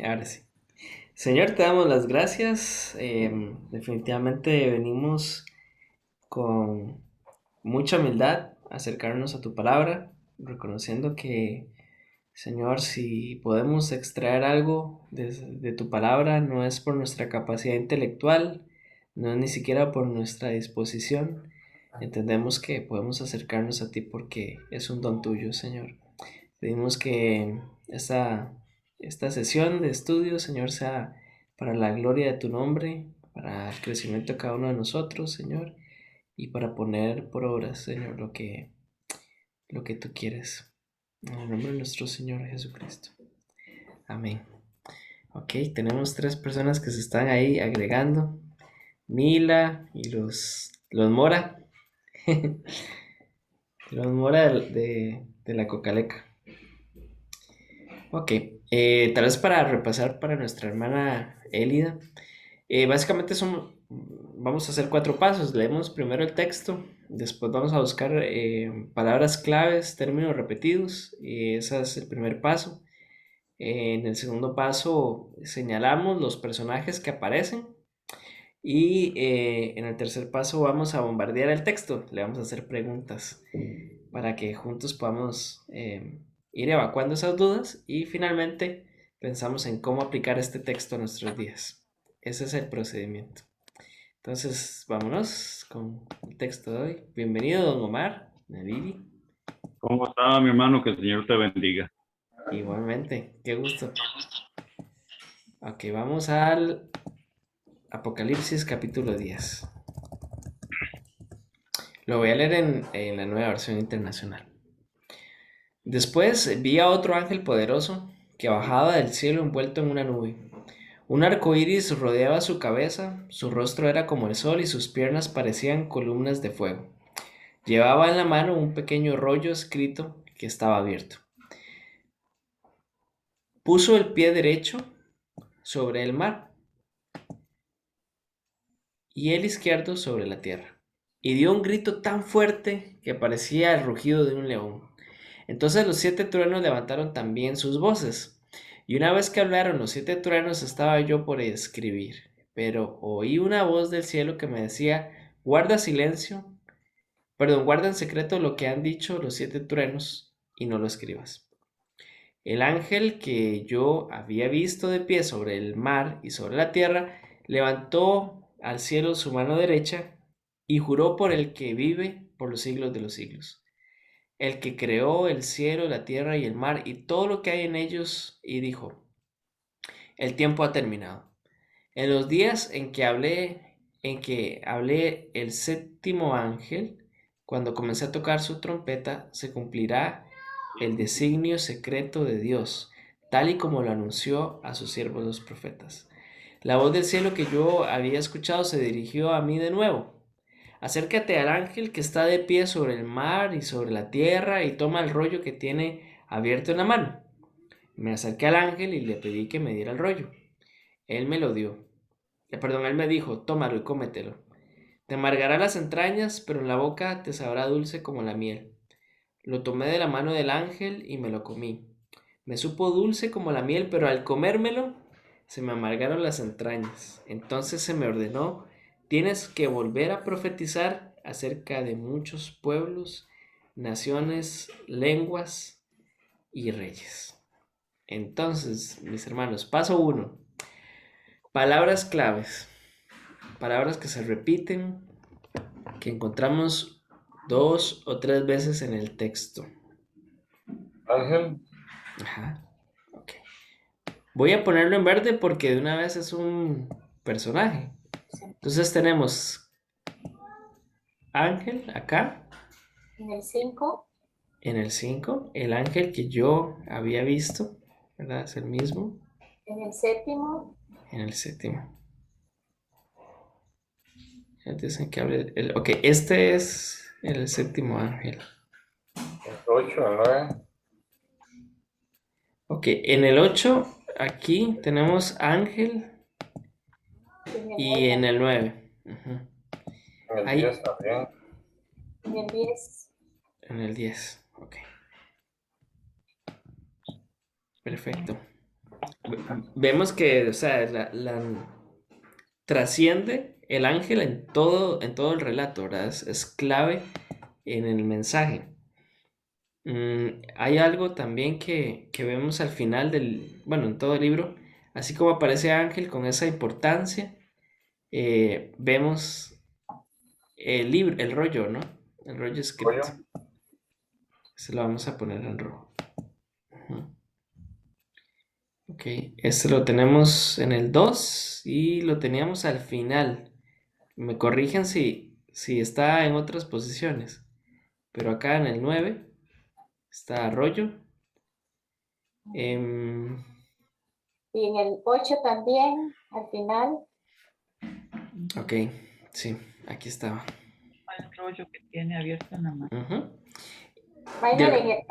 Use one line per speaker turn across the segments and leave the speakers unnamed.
Ahora sí. Señor, te damos las gracias. Definitivamente venimos con mucha humildad a acercarnos a tu palabra, reconociendo que, Señor, si podemos extraer algo de tu palabra, no es por nuestra capacidad intelectual, no es ni siquiera por nuestra disposición. Entendemos que podemos acercarnos a ti porque es un don tuyo, Señor. Pedimos que esta sesión de estudio, Señor, sea para la gloria de tu nombre, para el crecimiento de cada uno de nosotros, Señor, y para poner por obra, Señor, lo que tú quieres. En el nombre de nuestro Señor Jesucristo. Amén. Ok, tenemos tres personas que se están ahí agregando. Mila y los Mora. Los Mora de la Cocaleca. Ok, tal vez para repasar para nuestra hermana Elida, básicamente vamos a hacer cuatro pasos. Leemos primero el texto, después vamos a buscar palabras claves, términos repetidos, y ese es el primer paso. En el segundo paso señalamos los personajes que aparecen y en el tercer paso vamos a bombardear el texto, le vamos a hacer preguntas para que juntos podamos ir evacuando esas dudas y finalmente pensamos en cómo aplicar este texto a nuestros días. Ese es el procedimiento. Entonces, vámonos con el texto de hoy. Bienvenido, don Omar, Navidi.
¿Cómo está, mi hermano? Que el Señor te bendiga.
Igualmente, qué gusto. Ok, vamos al Apocalipsis capítulo 10. Lo voy a leer en la nueva versión internacional. Después vi a otro ángel poderoso que bajaba del cielo envuelto en una nube. Un arco iris rodeaba su cabeza, su rostro era como el sol y sus piernas parecían columnas de fuego. Llevaba en la mano un pequeño rollo escrito que estaba abierto. Puso el pie derecho sobre el mar y el izquierdo sobre la tierra, y dio un grito tan fuerte que parecía el rugido de un león. Entonces los siete truenos levantaron también sus voces, y una vez que hablaron los siete truenos estaba yo por escribir, pero oí una voz del cielo que me decía, guarda silencio, perdón, guarda en secreto lo que han dicho los siete truenos, y no lo escribas. El ángel que yo había visto de pie sobre el mar y sobre la tierra, levantó al cielo su mano derecha y juró por el que vive por los siglos de los siglos, el que creó el cielo, la tierra y el mar y todo lo que hay en ellos, y dijo, el tiempo ha terminado. En los días en que hablé el séptimo ángel, cuando comencé a tocar su trompeta, se cumplirá el designio secreto de Dios, tal y como lo anunció a sus siervos los profetas. La voz del cielo que yo había escuchado se dirigió a mí de nuevo. Acércate al ángel que está de pie sobre el mar y sobre la tierra y toma el rollo que tiene abierto en la mano. Me acerqué al ángel y le pedí que me diera el rollo. Él me lo dio. Perdón, él me dijo, tómalo y cómetelo. Te amargará las entrañas, pero en la boca te sabrá dulce como la miel. Lo tomé de la mano del ángel y me lo comí. Me supo dulce como la miel, pero al comérmelo se me amargaron las entrañas. Entonces se me ordenó, tienes que volver a profetizar acerca de muchos pueblos, naciones, lenguas y reyes. Entonces, mis hermanos, paso uno. Palabras claves. Palabras que se repiten, que encontramos dos o tres veces en el texto.
Ángel,
Ajá. Ok. Voy a ponerlo en verde porque de una vez es un personaje. Entonces tenemos Ángel acá
En el 5,
en el 5, el ángel que yo había visto, ¿verdad? Es el mismo
en el séptimo,
en el séptimo. Ya dicen que ok, este es el séptimo ángel.
el 8, el 9,
Ok, en el 8 aquí tenemos ángel
en el
y
9,
en el 9. Ujú.
en el
Ahí
10 también.
en el 10,
en el 10. Ok, perfecto. Vemos que, o sea, trasciende el ángel en todo el relato, ¿verdad? Es clave en el mensaje. Hay algo también que vemos al final bueno, en todo el libro, así como aparece ángel con esa importancia, vemos el libro, el rollo, ¿no? El rollo escrito.
¿Rollo?
Se lo vamos a poner en rojo. Ujú. Ok, este lo tenemos en el 2 y lo teníamos al final. Me corrigen si está en otras posiciones, pero acá en el 9 está rollo. Em,
Y en el 8 también, al final.
ok, sí, aquí estaba.
El rollo que tiene abierto en la mano.
Ujú.
Minor,
Del-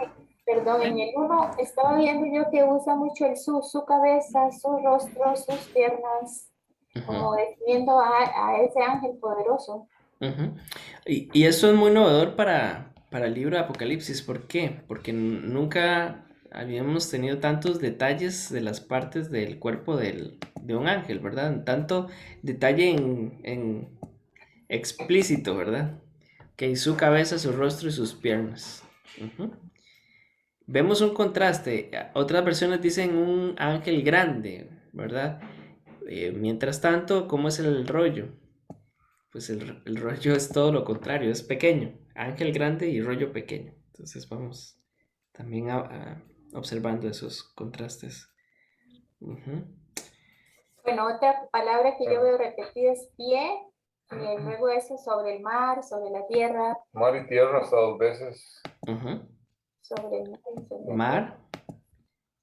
perdón, en el 1 estaba viendo yo que usa mucho el su cabeza, su rostro, sus piernas, como
ujú,
definiendo a ese ángel poderoso.
ujú. Y eso es muy innovador para el libro de Apocalipsis. ¿Por qué? Porque nunca habíamos tenido tantos detalles de las partes del cuerpo de un ángel, ¿verdad? Tanto detalle en explícito, ¿verdad? Que su cabeza, su rostro y sus piernas. Ujú. Vemos un contraste. Otras versiones dicen un ángel grande, ¿verdad? Mientras tanto, ¿cómo es el rollo? Pues el rollo es todo lo contrario, es pequeño. Ángel grande y rollo pequeño. Entonces vamos también observando esos contrastes. Ujú.
Bueno, otra palabra que yo veo repetida es pie, y luego eso sobre el mar, sobre la tierra,
Mar y tierra hasta 2 veces.
Ujú.
sobre el mar y sobre la tierra.
Mar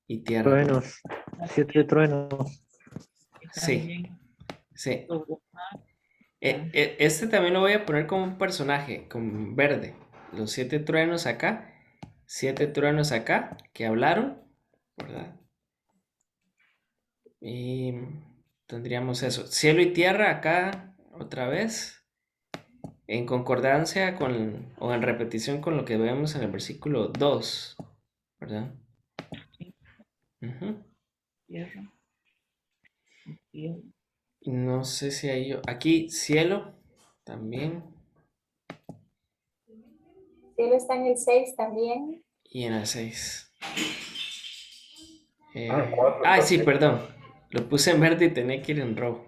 y tierra.
Truenos, 7 truenos.
Y
Sí,
también
sí.
sobre el mar.
Este también lo voy a poner como un personaje, con verde. Los 7 truenos acá, 7 truenos acá, que hablaron, ¿verdad? Y tendríamos eso. Cielo y tierra acá, otra vez, en concordancia o en repetición con lo que vemos en el versículo 2, ¿verdad? Ujú.
Tierra. Cielo.
No sé si hay aquí cielo también
Cielo está en el 6 también.
y en el 6.
Cuatro
Ay, sí,
también.
perdón. Lo puse en verde y tenía que ir en rojo.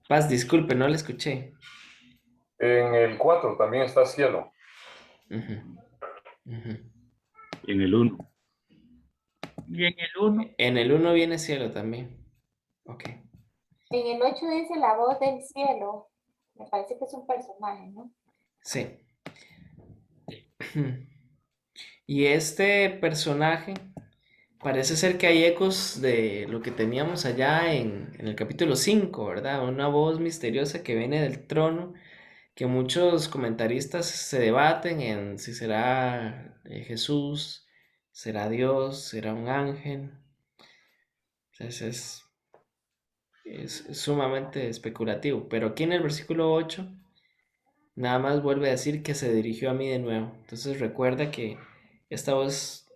Paz, disculpe, no le escuché.
En el 4 también está cielo.
Ujú, ujú.
Y en el 1.
Y en el 1,
En el 1 viene cielo también. Ok.
En el 8 dice la voz del cielo. Me parece que es un personaje, ¿no?
Sí. Y este personaje parece ser que hay ecos de lo que teníamos allá en el capítulo 5, ¿verdad? Una voz misteriosa que viene del trono, que muchos comentaristas se debaten en si será Jesús, será Dios, será un ángel. Entonces es sumamente especulativo. Pero aquí en el versículo 8 nada más vuelve a decir que se dirigió a mí de nuevo. Entonces recuerda que esta voz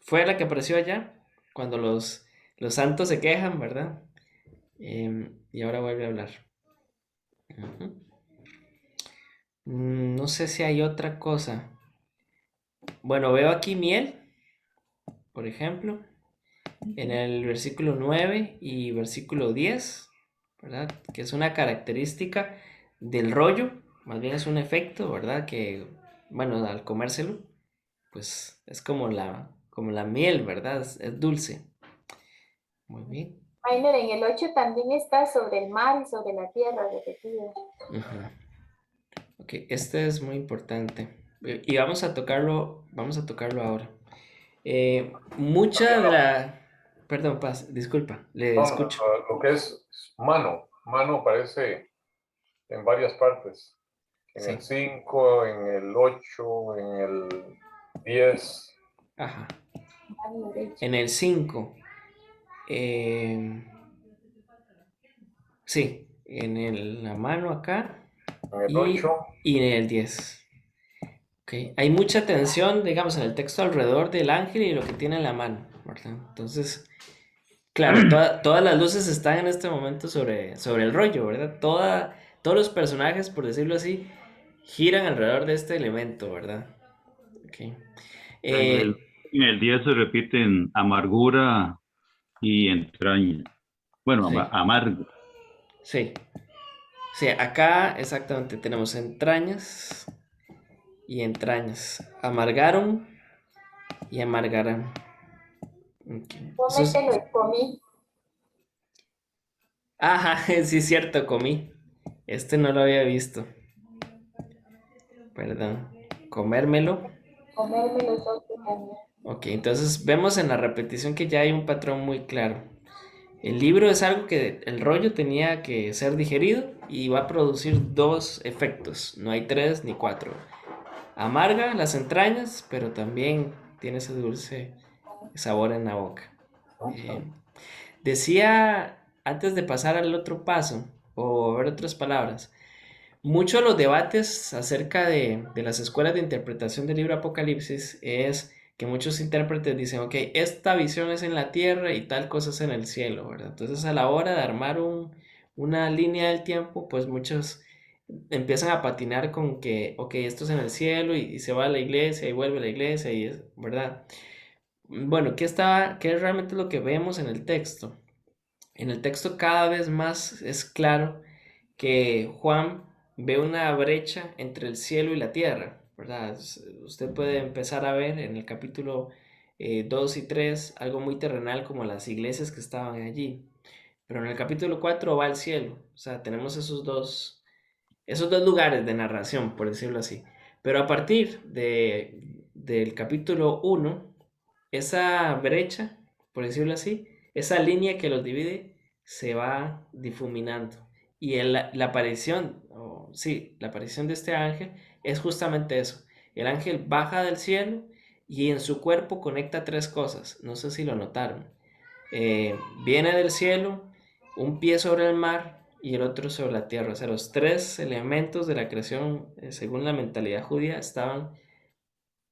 fue la que apareció allá cuando los santos se quejan, ¿verdad? Y ahora vuelve a hablar. Ujú. No sé si hay otra cosa. Bueno, veo aquí miel, por ejemplo, en el versículo 9 y versículo 10, ¿verdad? Que es una característica del rollo, más bien es un efecto, ¿verdad? Que, bueno, al comérselo, pues es como la miel, ¿verdad? Es dulce. Muy bien.
Minor, en el 8 también está sobre el mar y sobre la tierra, repetido.
Ujú. Ok, este es muy importante. Y vamos a tocarlo ahora. Mucha de la... Perdón, Paz, disculpa, le
No,
escucho.
lo que es mano. Mano aparece en varias partes. En el
Sí,
5, en el 8, en el 10.
ajá.
Mano derecha.
En el 5, sí, la mano acá
En el
y,
8.
y en el 10. Ok, hay mucha tensión, digamos, en el texto alrededor del ángel y lo que tiene en la mano, ¿verdad? Entonces, Claro, todas las luces están en este momento sobre el rollo, ¿verdad? Todos los personajes, por decirlo así, giran alrededor de este elemento, ¿verdad? Ok.
En el,
Eh,
en el 10 se repiten amargura y entraña. Bueno,
sí,
amargo.
sí. Sí, acá exactamente tenemos entrañas y entrañas. Amargaron y amargarán. Ok.
Cómetelo y comí.
Ajá, sí es cierto, comí. Este no lo había visto. Perdón. Comérmelo.
Comérmelo yo que comí.
Ok, entonces vemos en la repetición que ya hay un patrón muy claro. El libro es algo que el rollo tenía que ser digerido y va a producir dos efectos. No hay tres ni cuatro. Amarga las entrañas, pero también tiene ese dulce sabor en la boca. Eh, Decía, antes de pasar al otro paso, o ver otras palabras, muchos de los debates acerca de las escuelas de interpretación del libro Apocalipsis es que muchos intérpretes dicen, ok, esta visión es en la tierra y tal cosa es en el cielo, ¿verdad? Entonces a la hora de armar una línea del tiempo, pues muchos empiezan a patinar con que, ok, esto es en el cielo y se va a la iglesia y vuelve a la iglesia y es, ¿verdad? Bueno, ¿qué es realmente lo que vemos en el texto? En el texto cada vez más es claro que Juan ve una brecha entre el cielo y la tierra, ¿verdad? Usted puede empezar a ver en el capítulo 2 y 3 algo muy terrenal como las iglesias que estaban allí, pero en el capítulo 4 va al cielo, o sea, tenemos esos dos lugares de narración, por decirlo así. Pero a partir del capítulo 1, esa brecha, por decirlo así, esa línea que los divide, se va difuminando. Y la aparición, sí, la aparición de este ángel es justamente eso. El ángel baja del cielo y en su cuerpo conecta tres cosas. No sé si lo notaron. Viene del cielo, un pie sobre el mar y el otro sobre la tierra. O sea, los tres elementos de la creación, según la mentalidad judía, estaban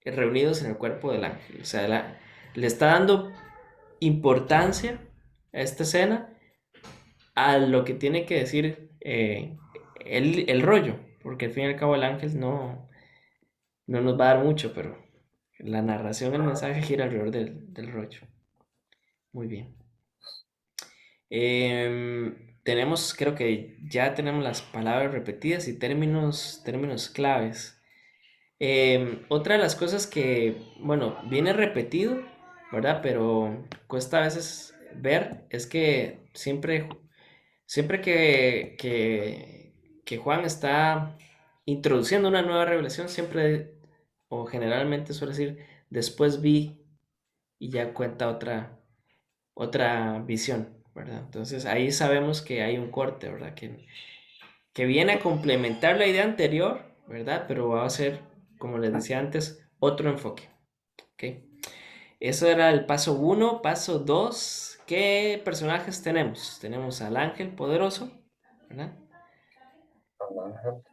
reunidos en el cuerpo del ángel. O sea, le está dando importancia a esta escena a lo que tiene que decir el rollo, porque al fin y al cabo el ángel no nos va a dar mucho, pero la narración, el mensaje gira alrededor del rollo. Muy bien. Tenemos, creo que ya tenemos las palabras repetidas y términos claves. Otra de las cosas que, bueno, viene repetido, ¿verdad? Pero cuesta a veces ver, es que siempre que Juan está introduciendo una nueva revelación, siempre o generalmente suele decir, después vi y ya cuenta otra visión, ¿verdad? Entonces ahí sabemos que hay un corte, ¿verdad? Que viene a complementar la idea anterior, ¿verdad? Pero va a ser, como les decía antes, otro enfoque, ¿ok? Eso era el paso 1. Paso 2, ¿qué personajes tenemos? Tenemos al ángel poderoso, ¿verdad?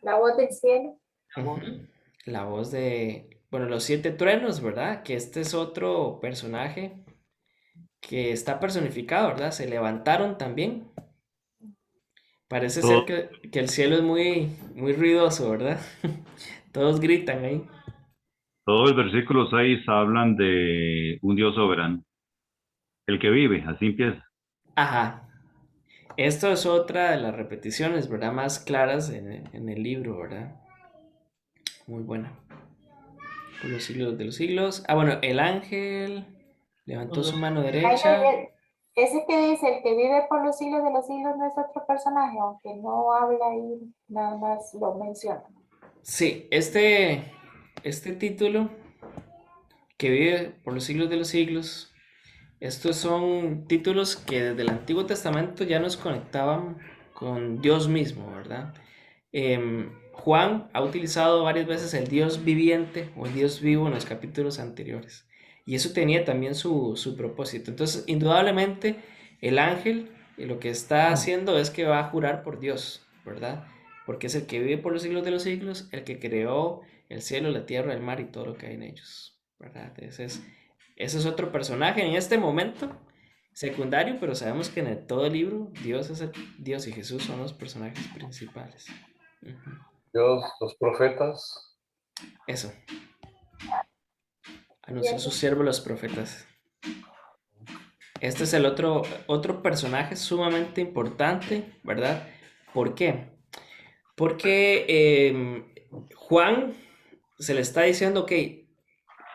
La voz del cielo.
Ujú. La voz de, bueno, los 7 truenos, ¿verdad? Que este es otro personaje que está personificado, ¿verdad? Se levantaron también. Parece ser
Todo,
que el cielo es muy ruidoso, ¿verdad? Todos gritan ahí.
todo el versículo 6 hablan de un Dios soberano, el que vive, así empieza.
Ajá. Esto es otra de las repeticiones, ¿verdad? Más claras en el libro, ¿verdad? Muy buena. Por los siglos de los siglos. Ah, bueno, el ángel levantó su mano
Ay,
derecha.
no, ese que dice, el que vive por los siglos de los siglos no es otro personaje, aunque no habla y nada más lo menciona.
Sí, este título, que vive por los siglos de los siglos, estos son títulos que desde el Antiguo Testamento ya nos conectaban con Dios mismo, ¿verdad? Juan ha utilizado varias veces el Dios viviente o el Dios vivo en los capítulos anteriores. Y eso tenía también su propósito. Entonces, indudablemente, el ángel lo que está haciendo es que va a jurar por Dios, ¿verdad? Porque es el que vive por los siglos de los siglos, el que creó el cielo, la tierra, el mar y todo lo que hay en ellos, ¿verdad? Ese es otro personaje. En este momento secundario, pero sabemos que en todo el libro Dios y Jesús son los personajes principales. Ujú.
Dios, los profetas.
Eso. Anunció a sus siervos los profetas. Este es el otro personaje sumamente importante, ¿verdad? ¿Por qué? Porque Juan se le está diciendo que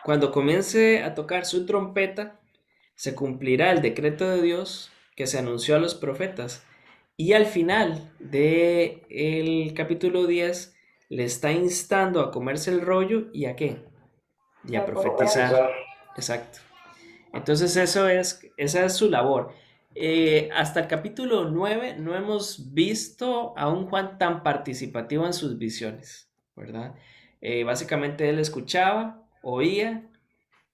cuando comience a tocar su trompeta, se cumplirá el decreto de Dios que se anunció a los profetas. Y al final del capítulo 10 le está instando a comerse el rollo y a qué? Y a profetizar. Exacto. Entonces esa es su labor. Hasta el capítulo 9 no hemos visto a un Juan tan participativo en sus visiones, ¿verdad? Básicamente él escuchaba, oía,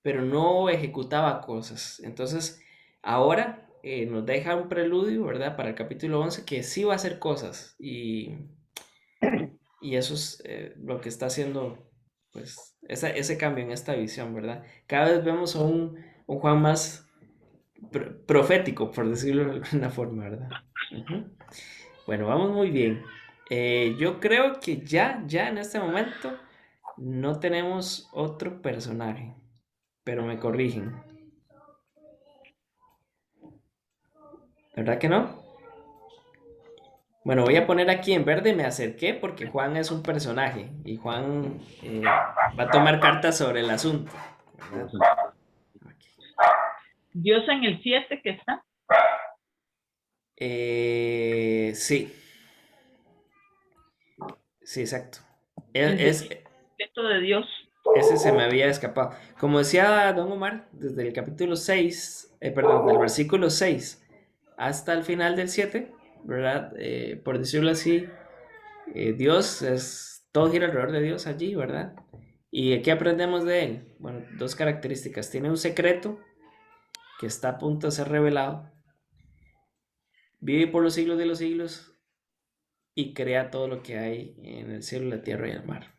pero no ejecutaba cosas. Entonces ahora nos deja un preludio, ¿verdad? Para el capítulo 11 que sí va a hacer cosas y eso es lo que está haciendo, pues, ese cambio en esta visión, ¿verdad? Cada vez vemos a un Juan más profético, por decirlo de alguna forma, ¿verdad? Ujú. Bueno, vamos muy bien. Yo creo que ya en este momento no tenemos otro personaje, pero me corrigen. ¿Verdad que no? Bueno, voy a poner aquí en verde, me acerqué porque Juan es un personaje y Juan va a tomar cartas sobre el asunto, ¿verdad? Ok.
Dios en el 7 que está.
Sí, sí, exacto.
El
Es,
decreto de Dios.
ese se me había escapado. Como decía Don Omar, desde el capítulo 6, perdón, del versículo 6 hasta el final del 7, ¿verdad? Por decirlo así, Dios es, todo gira alrededor de Dios allí, ¿verdad? ¿Y qué aprendemos de él? Bueno, dos características. Tiene un secreto que está a punto de ser revelado, vive por los siglos de los siglos y crea todo lo que hay en el cielo, la tierra y el mar.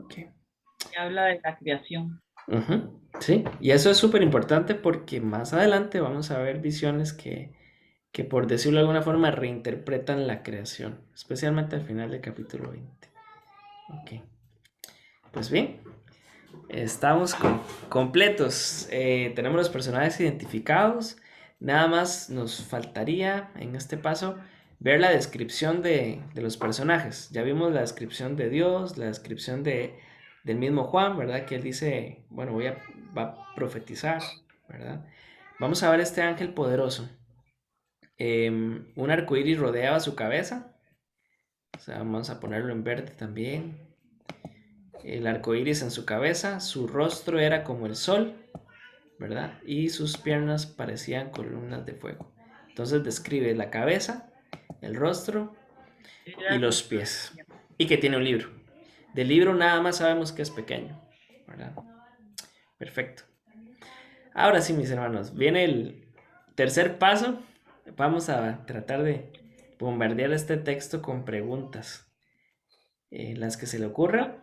Ok.
Que habla de la creación.
Ujú, sí, y eso es súper importante porque más adelante vamos a ver visiones que por decirlo de alguna forma reinterpretan la creación, especialmente al final del capítulo 20. Ok, pues bien, estamos completos. Tenemos los personajes identificados. Nada más nos faltaría en este paso ver la descripción de los personajes. Ya vimos la descripción de Dios, la descripción del mismo Juan, ¿verdad? Que él dice, bueno, va a profetizar, ¿verdad? Vamos a ver este ángel poderoso. Un arco iris rodeaba su cabeza. O sea, vamos a ponerlo en verde también. El arco iris en su cabeza, su rostro era como el sol, ¿verdad? Y sus piernas parecían columnas de fuego. Entonces describe la cabeza, el rostro y los pies. Y que tiene un libro. Del libro nada más sabemos que es pequeño, ¿verdad? Perfecto. Ahora sí, mis hermanos, viene el tercer paso. Vamos a tratar de bombardear este texto con preguntas. Las que se le ocurran.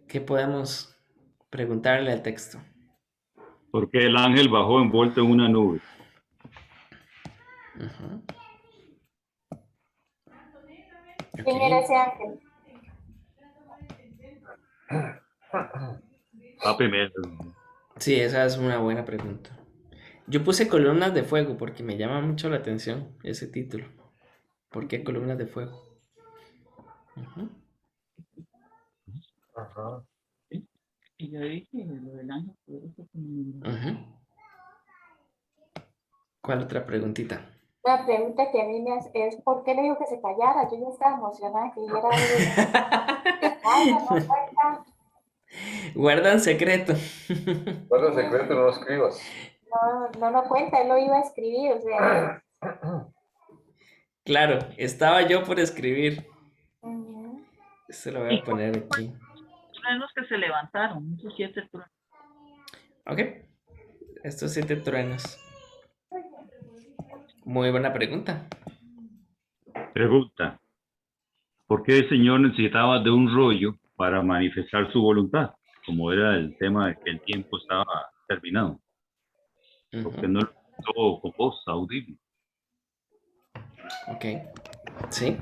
¿Qué podemos preguntarle al texto?
¿Por qué el ángel bajó envuelto en una nube?
Uh-huh.
¿Quién era ese ángel?
Papi Mel.
Sí, esa es una buena pregunta. Yo puse columnas de fuego porque me llama mucho la atención ese título. ¿Por qué columnas de fuego? Uh-huh.
Ajá.
Y yo dije lo del ángel poderoso.
Uh-huh. ¿Cuál otra preguntita?
La pregunta que a mí me hace es, ¿por qué le dijo que se callara? Yo ya estaba emocionada que dijera algo. Que calla, no cuenta.
Guardan secreto.
Guarda secreto, no lo escribas.
No lo cuenta, él lo iba a escribir, o sea.
Claro, estaba yo por escribir.
Ujú.
Esto lo voy a poner aquí.
Truenos que se levantaron, esos 7 truenos.
Ok. Estos 7 truenos. Muy buena pregunta.
Pregunta. ¿Por qué el Señor necesitaba de un rollo para manifestar su voluntad? Como era el tema de que el tiempo estaba terminado. porque
Ujú.
no lo hizo con voz audible.
Ok. Sí.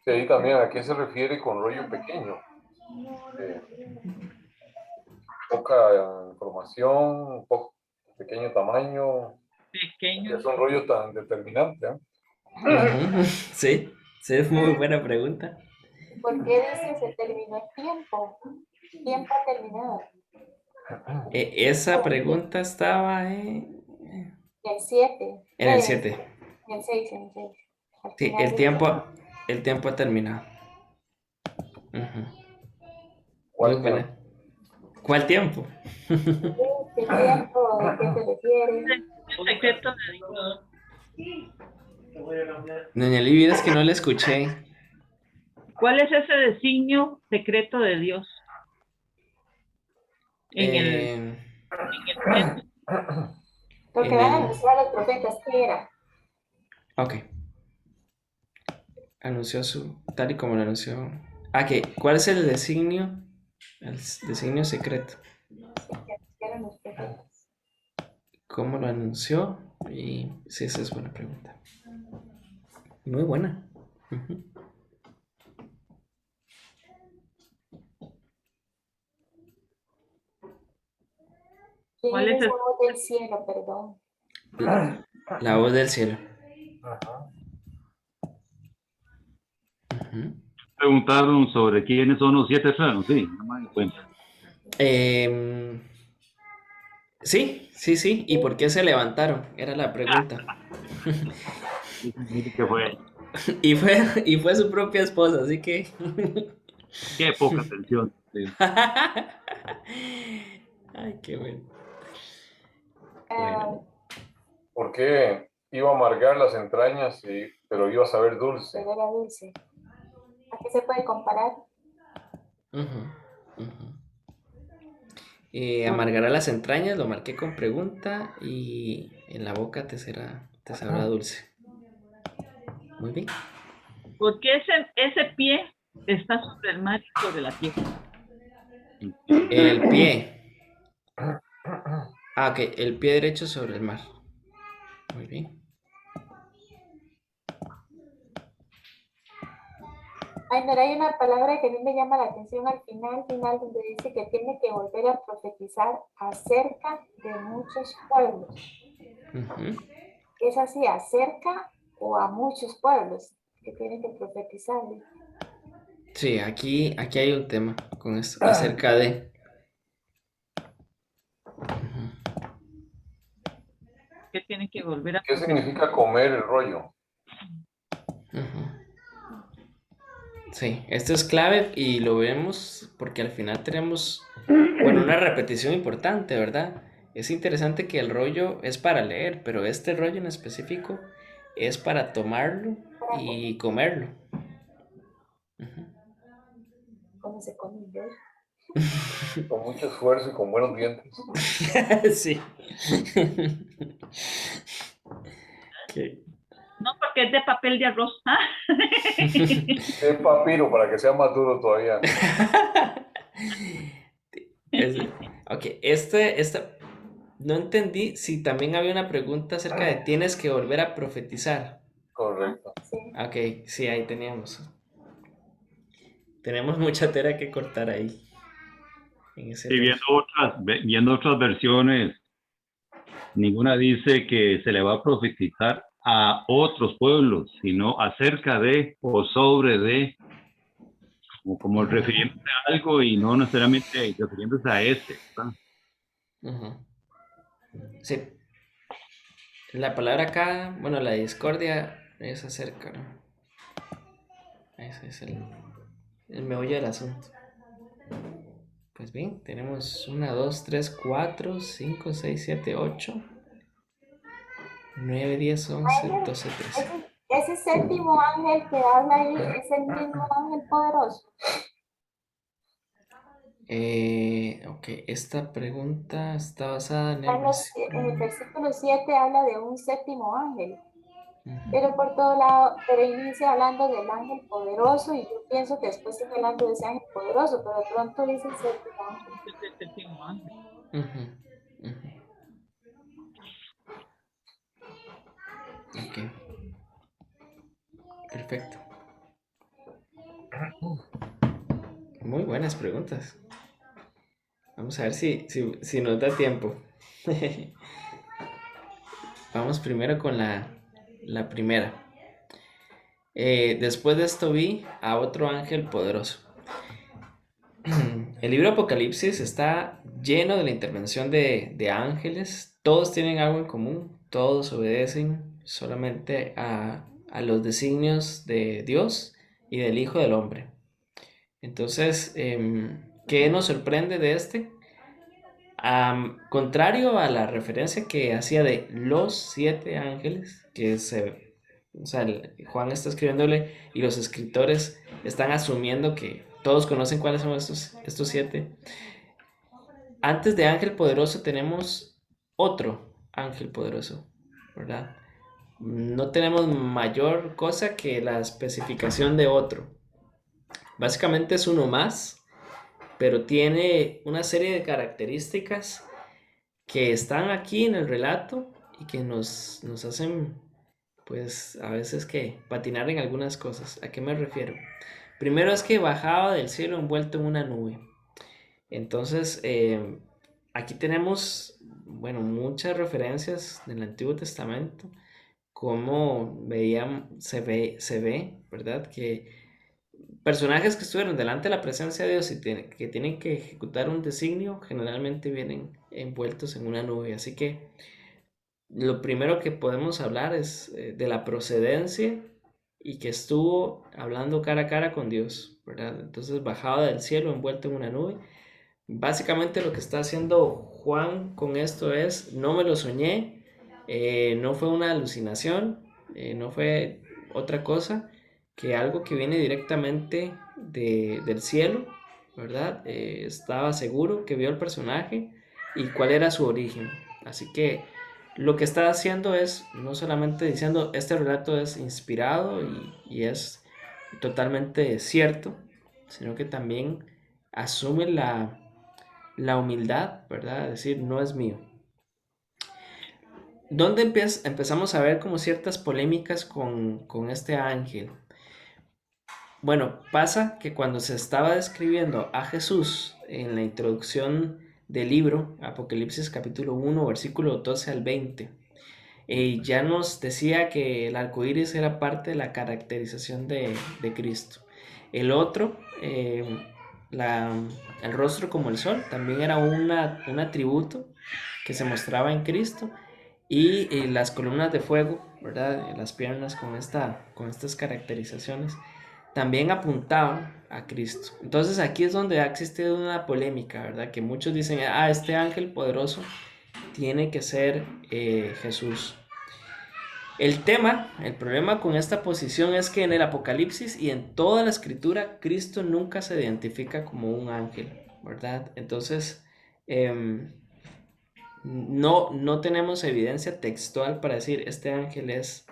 Sí, ahí también, ¿a qué se refiere con rollo pequeño? Eh, Poca información, poco, pequeño tamaño,
Pequeño.
es un rollo tan determinante, ¿eh?
Ujú. Sí. Sí, es muy buena pregunta.
¿Por qué dice se terminó el tiempo? Tiempo ha terminado.
Esa pregunta estaba
El 7,
en el 7.
el 6, en el 6. Al
Sí,
final del tiempo.
el tiempo ha terminado. Ujú. Muy
¿Cuál tiempo?
buena. ¿Cuál tiempo?
¿Qué tiempo? ¿De qué se refiere?
El secreto de Dios.
Doña Liv, es que no la escuché.
¿Cuál es ese designio secreto de Dios en el,
Eh,
en el tiempo?
Lo que
en
van a
el.
anunciar los profetas, ¿qué era?
Ok. Anunció tal y como lo anunció. Ah, ¿cuál es el designio? Designio secreto.
Sí, que anunciaron los profetas.
¿Cómo lo anunció? Y sí, esa es buena pregunta. Muy buena. Ujú.
¿Quién
¿Cuál
es
es
esa
el
voz del cielo? Perdón.
La voz del cielo.
Ajá.
Ujú.
Preguntaron sobre quiénes son los 7 truenos, sí, no me di cuenta.
Em, sí, sí, sí. ¿Y por qué se levantaron? Era la pregunta.
Dice que fue,
Y fue su propia esposa, así que.
qué poca atención. Sí.
Ay, qué bueno.
Ah,
Bueno.
¿Por qué iba a amargar las entrañas, pero iba a saber dulce?
pero era dulce. ¿A qué se puede comparar?
Ujú, ujú. Amargará las entrañas, lo marqué con pregunta y en la boca te sabrá dulce. Muy bien.
¿Por qué ese pie está sobre el mar y sobre la tierra?
El pie. Ah, ok, el pie derecho sobre el mar. Muy bien.
Ay, mira, hay una palabra que a mí me llama la atención al final, donde dice que tiene que volver a profetizar acerca de muchos pueblos.
Ujú.
¿Es así, acerca o a muchos pueblos que tienen que profetizar?
Sí, aquí hay un tema con esto, acerca de. Ujú,
¿Qué tiene que volver a
¿Qué
profetizar?
significa comer el rollo?
ujú. Sí, esto es clave y lo vemos porque al final tenemos, bueno, una repetición importante, ¿verdad? Es interesante que el rollo es para leer, pero este rollo en específico es para tomarlo
Para
y comerlo. Ujú.
cómo se come el rollo.
Con mucho esfuerzo y con buenos dientes.
Sí. Ok.
No, porque es de papel de arroz. ¿Ah?
De papiro para que sea más duro todavía.
Es- ok, no entendí si también había una pregunta acerca de tienes que volver a profetizar.
Correcto.
Sí.
Ok, sí, ahí teníamos. Tenemos mucha tela que cortar ahí, en ese
Y
rollo.
viendo otras versiones, ninguna dice que se le va a profetizar a otros pueblos, sino acerca de o sobre de, como refiriéndose a algo y no necesariamente refiriéndose a ese, ¿verdad?
Ujú. Sí, la palabra acá, bueno, la discordia es acerca, ¿no? Ese es el meollo del asunto. Pues bien, tenemos 1, 2, 3, 4, 5, 6, 7, 8, 9, 10, 11,
Ángel,
12, 13.
ese séptimo ángel que habla ahí es el mismo ángel poderoso.
Ok, esta pregunta está basada en el
En el
versículo.
versículo 7 habla de un séptimo ángel,
Ujú.
pero por todo lado, pero inicia hablando del ángel poderoso y yo pienso que después sigue hablando de ese ángel poderoso, pero de pronto dice el séptimo ángel.
Es el séptimo ángel.
Ujú, ujú. Ok, perfecto. Muy buenas preguntas. Vamos a ver si nos da tiempo. Vamos primero con la primera. Después de esto vi a otro ángel poderoso. El libro Apocalipsis está lleno de la intervención de ángeles. Todos tienen algo en común. Todos obedecen solamente a los designios de Dios y del Hijo del Hombre. Entonces, ¿qué nos sorprende de este? Contrario a la referencia que hacía de los 7 ángeles, o sea, Juan está escribiéndole y los escritores están asumiendo que todos conocen cuáles son estos 7. Antes de ángel poderoso tenemos otro ángel poderoso, ¿verdad? No tenemos mayor cosa que la especificación de otro. Básicamente es uno más, pero tiene una serie de características que están aquí en el relato y que nos hacen, pues, a veces que patinar en algunas cosas. ¿A qué me refiero? Primero es que bajaba del cielo envuelto en una nube. Entonces, aquí tenemos, bueno, muchas referencias del Antiguo Testamento, como se ve, ¿verdad? Que personajes que estuvieron delante de la presencia de Dios y que tienen que ejecutar un designio, generalmente vienen envueltos en una nube. Así que lo primero que podemos hablar es de la procedencia y que estuvo hablando cara a cara con Dios, ¿verdad? Entonces bajaba del cielo envuelto en una nube. Básicamente lo que está haciendo Juan con esto es, no me lo soñé, no fue una alucinación, no fue otra cosa que algo que viene directamente del cielo, ¿verdad? Estaba seguro que vio el personaje y cuál era su origen. Así que lo que está haciendo es no solamente diciendo este relato es inspirado y es totalmente cierto, sino que también asume la humildad, ¿verdad? Es decir, no es mío. ¿Dónde empezamos a ver como ciertas polémicas con este ángel? Bueno, pasa que cuando se estaba describiendo a Jesús en la introducción del libro, Apocalipsis capítulo 1, versículo 12 al 20, ya nos decía que el arco iris era parte de la caracterización de Cristo. El otro, el rostro como el sol, también era un atributo que se mostraba en Cristo. Y las columnas de fuego, ¿verdad? Las piernas con estas caracterizaciones también apuntaban a Cristo. Entonces aquí es donde ha existido una polémica, ¿verdad? Que muchos dicen, este ángel poderoso tiene que ser Jesús. El problema con esta posición es que en el Apocalipsis y en toda la escritura, Cristo nunca se identifica como un ángel, ¿verdad? Entonces, no tenemos evidencia textual para decir este ángel es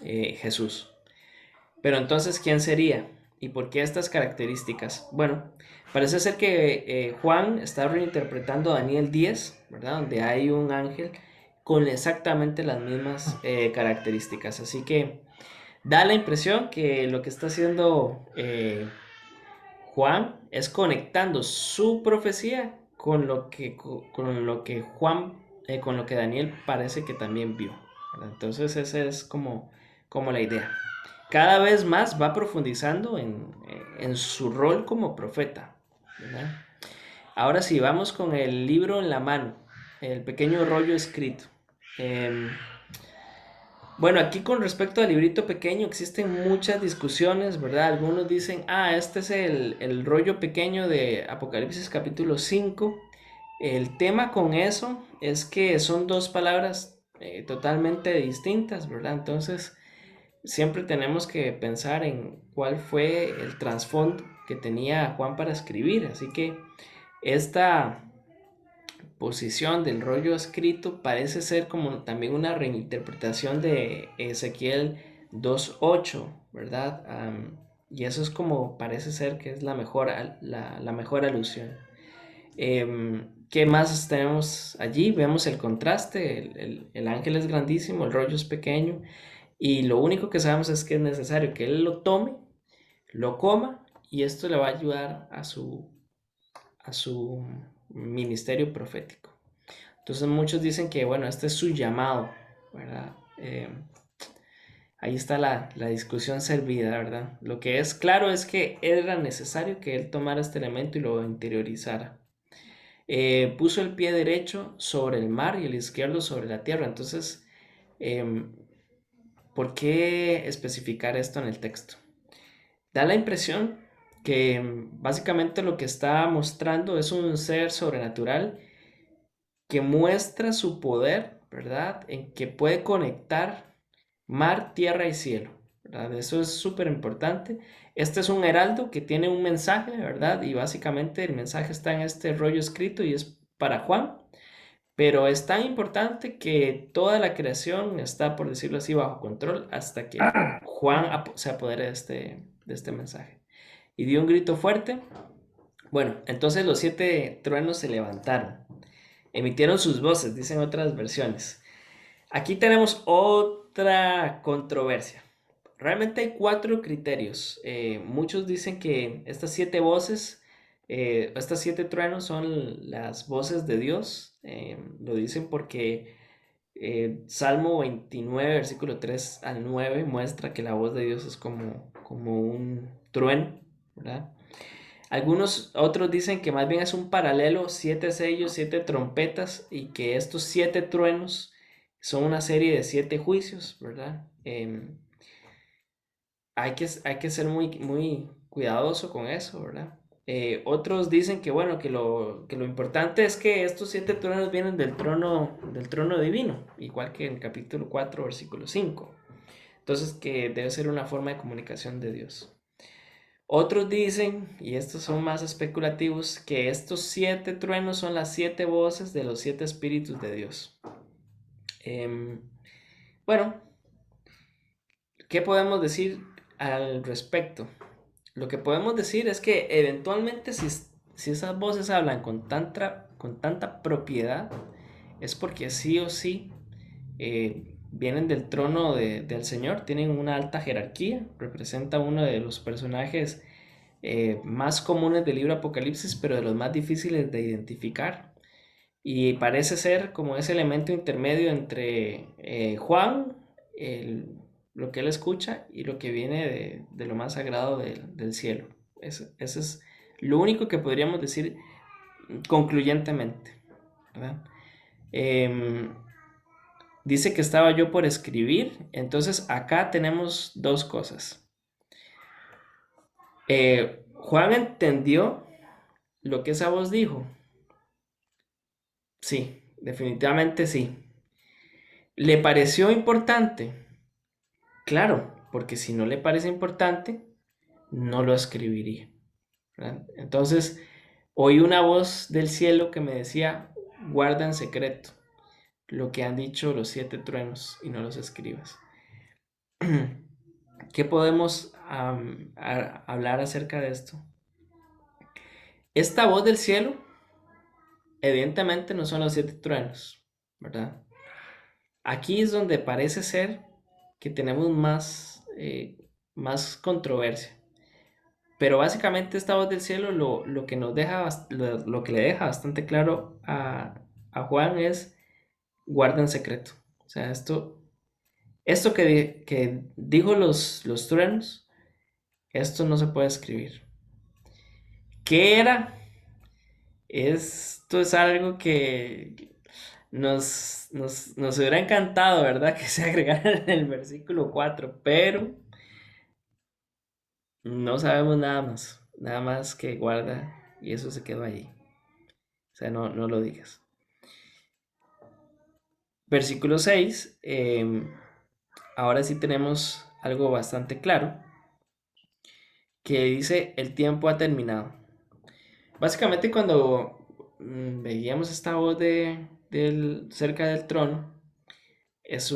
Jesús. Pero entonces, ¿quién sería? ¿Y por qué estas características? Bueno, parece ser que Juan está reinterpretando Daniel 10, ¿verdad? Donde hay un ángel con exactamente las mismas características. Así que da la impresión que lo que está haciendo Juan es conectando su profecía con lo que Daniel parece que también vio, ¿verdad? Entonces esa es como la idea. Cada vez más va profundizando en su rol como profeta, ¿verdad? Ahora sí, vamos con el libro en la mano, el pequeño rollo escrito. Bueno, aquí con respecto al librito pequeño existen muchas discusiones, ¿verdad? Algunos dicen, este es el rollo pequeño de Apocalipsis capítulo 5. El tema con eso es que son dos palabras totalmente distintas, ¿verdad? Entonces, siempre tenemos que pensar en cuál fue el trasfondo que tenía Juan para escribir. Así que esta posición del rollo escrito parece ser como también una reinterpretación de Ezequiel 2:8, ¿verdad? Y eso es como parece ser que es la mejor alusión. ¿Qué más tenemos allí? Vemos el contraste, el ángel es grandísimo, el rollo es pequeño, y lo único que sabemos es que es necesario que él lo tome, lo coma, y esto le va a ayudar a su ministerio profético. Entonces muchos dicen que, bueno, este es su llamado, ¿verdad? Ahí está la discusión servida, ¿verdad? Lo que es claro es que era necesario que él tomara este elemento y lo interiorizara. Puso el pie derecho sobre el mar y el izquierdo sobre la tierra. Entonces, ¿por qué especificar esto en el texto? Da la impresión que básicamente lo que está mostrando es un ser sobrenatural que muestra su poder, ¿verdad? En que puede conectar mar, tierra y cielo, ¿verdad? Eso es súper importante. Este es un heraldo que tiene un mensaje, ¿verdad? Y básicamente el mensaje está en este rollo escrito y es para Juan, pero es tan importante que toda la creación está, por decirlo así, bajo control hasta que Juan se apodere de este mensaje. Y dio un grito fuerte. Bueno, entonces los 7 truenos se levantaron, emitieron sus voces, dicen otras versiones. Aquí tenemos otra controversia. Realmente hay 4 criterios. Muchos dicen que estas 7 voces, estas 7 truenos son las voces de Dios. Lo dicen porque Salmo 29, versículo 3 al 9 muestra que la voz de Dios es como un trueno, ¿verdad? Algunos otros dicen que más bien es un paralelo, 7 sellos, 7 trompetas, y que estos 7 truenos son una serie de 7 juicios, ¿verdad? Hay que ser muy, muy cuidadoso con eso, ¿verdad? Otros dicen que, bueno, que lo importante es que estos 7 truenos vienen del trono divino, igual que en el capítulo 4, versículo 5. Entonces, que debe ser una forma de comunicación de Dios. Otros dicen, y estos son más especulativos, que estos 7 truenos son las 7 voces de los 7 espíritus de Dios. Bueno, ¿qué podemos decir al respecto? Lo que podemos decir es que eventualmente si esas voces hablan con tanta propiedad, es porque sí o sí vienen del trono del Señor, tienen una alta jerarquía, representa uno de los personajes más comunes del libro Apocalipsis, pero de los más difíciles de identificar. Y parece ser como ese elemento intermedio entre Juan, lo que él escucha, y lo que viene de lo más sagrado del cielo. Ese es lo único que podríamos decir concluyentemente, ¿verdad? Dice que estaba yo por escribir, entonces acá tenemos 2 cosas. Juan entendió lo que esa voz dijo. Sí, definitivamente sí. ¿Le pareció importante? Claro, porque si no le parece importante, no lo escribiría, ¿verdad? Entonces, oí una voz del cielo que me decía, guarda en secreto lo que han dicho los 7 truenos y no los escribas. ¿Qué podemos hablar acerca de esto? Esta voz del cielo, evidentemente no son los 7 truenos, ¿verdad? Aquí es donde parece ser que tenemos más controversia. Pero básicamente esta voz del cielo lo que nos deja, lo que le deja bastante claro a Juan es guarda en secreto. O sea, esto que dijo los truenos, esto no se puede escribir. ¿Qué era? Esto es algo que nos hubiera encantado, ¿verdad? Que se agregara en el versículo 4, pero no sabemos nada más que guarda y eso se quedó ahí. O sea, no lo digas. Versículo 6, ahora sí tenemos algo bastante claro, que dice, el tiempo ha terminado. Básicamente cuando veíamos esta voz cerca del trono, es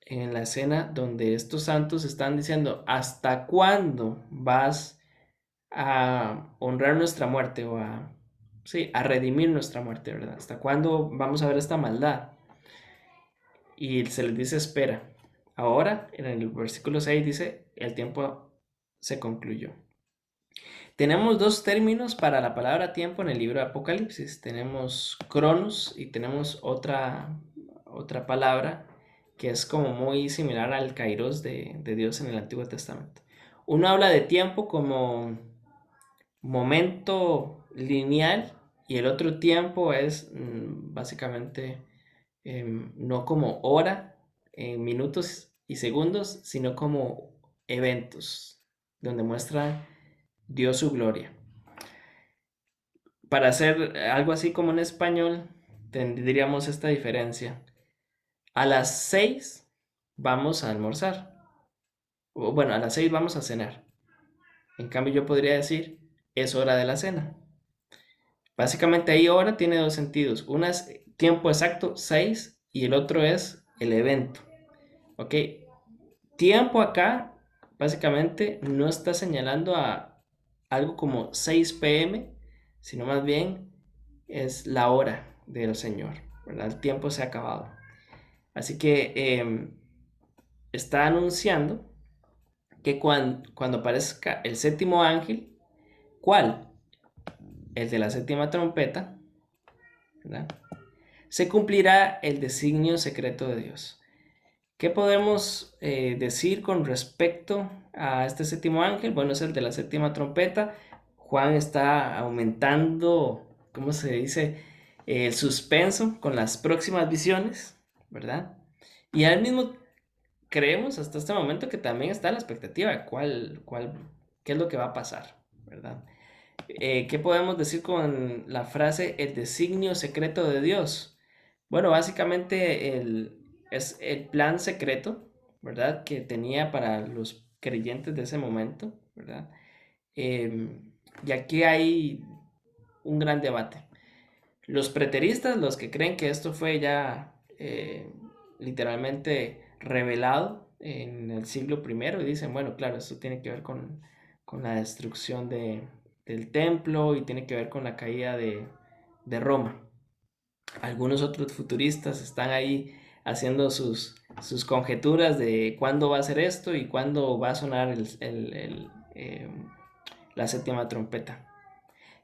en la escena donde estos santos están diciendo, ¿hasta cuándo vas a honrar nuestra muerte o a sí, a redimir nuestra muerte, ¿verdad? ¿Hasta cuándo vamos a ver esta maldad? Y se les dice espera. Ahora, en el versículo 6 dice, el tiempo se concluyó. Tenemos dos términos para la palabra tiempo en el libro de Apocalipsis. Tenemos cronos y tenemos otra palabra que es como muy similar al kairos de Dios en el Antiguo Testamento. Uno habla de tiempo como momento lineal y el otro tiempo es básicamente no como hora, minutos y segundos, sino como eventos donde muestra Dios su gloria. Para hacer algo así como en español, tendríamos esta diferencia. A las 6 vamos a almorzar. O bueno, a las 6 vamos a cenar. En cambio, yo podría decir, es hora de la cena. Básicamente ahí hora tiene dos sentidos. Una es tiempo exacto, 6, y el otro es el evento. ¿Ok? Tiempo acá, básicamente, no está señalando a algo como 6 p.m., sino más bien es la hora del Señor, ¿verdad? El tiempo se ha acabado. Así que está anunciando que cuando aparezca el séptimo ángel, ¿cuál? El de la séptima trompeta, ¿verdad? Se cumplirá el designio secreto de Dios. ¿Qué podemos decir con respecto a este séptimo ángel? Bueno, es el de la séptima trompeta. Juan está aumentando, ¿cómo se dice? El suspenso con las próximas visiones, ¿verdad? Y al mismo creemos hasta este momento que también está la expectativa de qué es lo que va a pasar, ¿verdad? ¿Qué podemos decir con la frase el designio secreto de Dios? Bueno, básicamente es el plan secreto, ¿verdad? Que tenía para los creyentes de ese momento, ¿verdad? Y aquí hay un gran debate. Los preteristas, los que creen que esto fue ya literalmente revelado en el siglo I, y dicen, bueno, claro, esto tiene que ver con la destrucción del templo y tiene que ver con la caída de Roma. Algunos otros futuristas están ahí haciendo sus conjeturas de cuándo va a ser esto y cuándo va a sonar la séptima trompeta.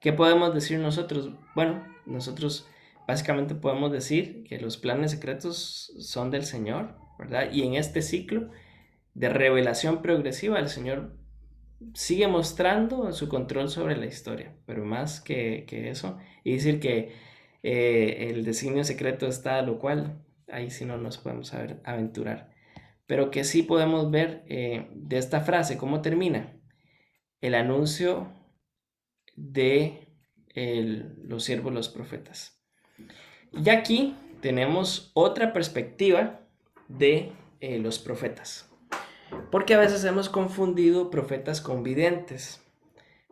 ¿Qué podemos decir nosotros? Bueno, nosotros básicamente podemos decir que los planes secretos son del Señor, ¿verdad? Y en este ciclo de revelación progresiva, el Señor sigue mostrando su control sobre la historia, pero más que eso, y decir que el designio secreto está, lo cual ahí sí no nos podemos aventurar. Pero que sí podemos ver de esta frase, ¿cómo termina? El anuncio de los siervos, los profetas. Y aquí tenemos otra perspectiva de los profetas. Porque a veces hemos confundido profetas con videntes,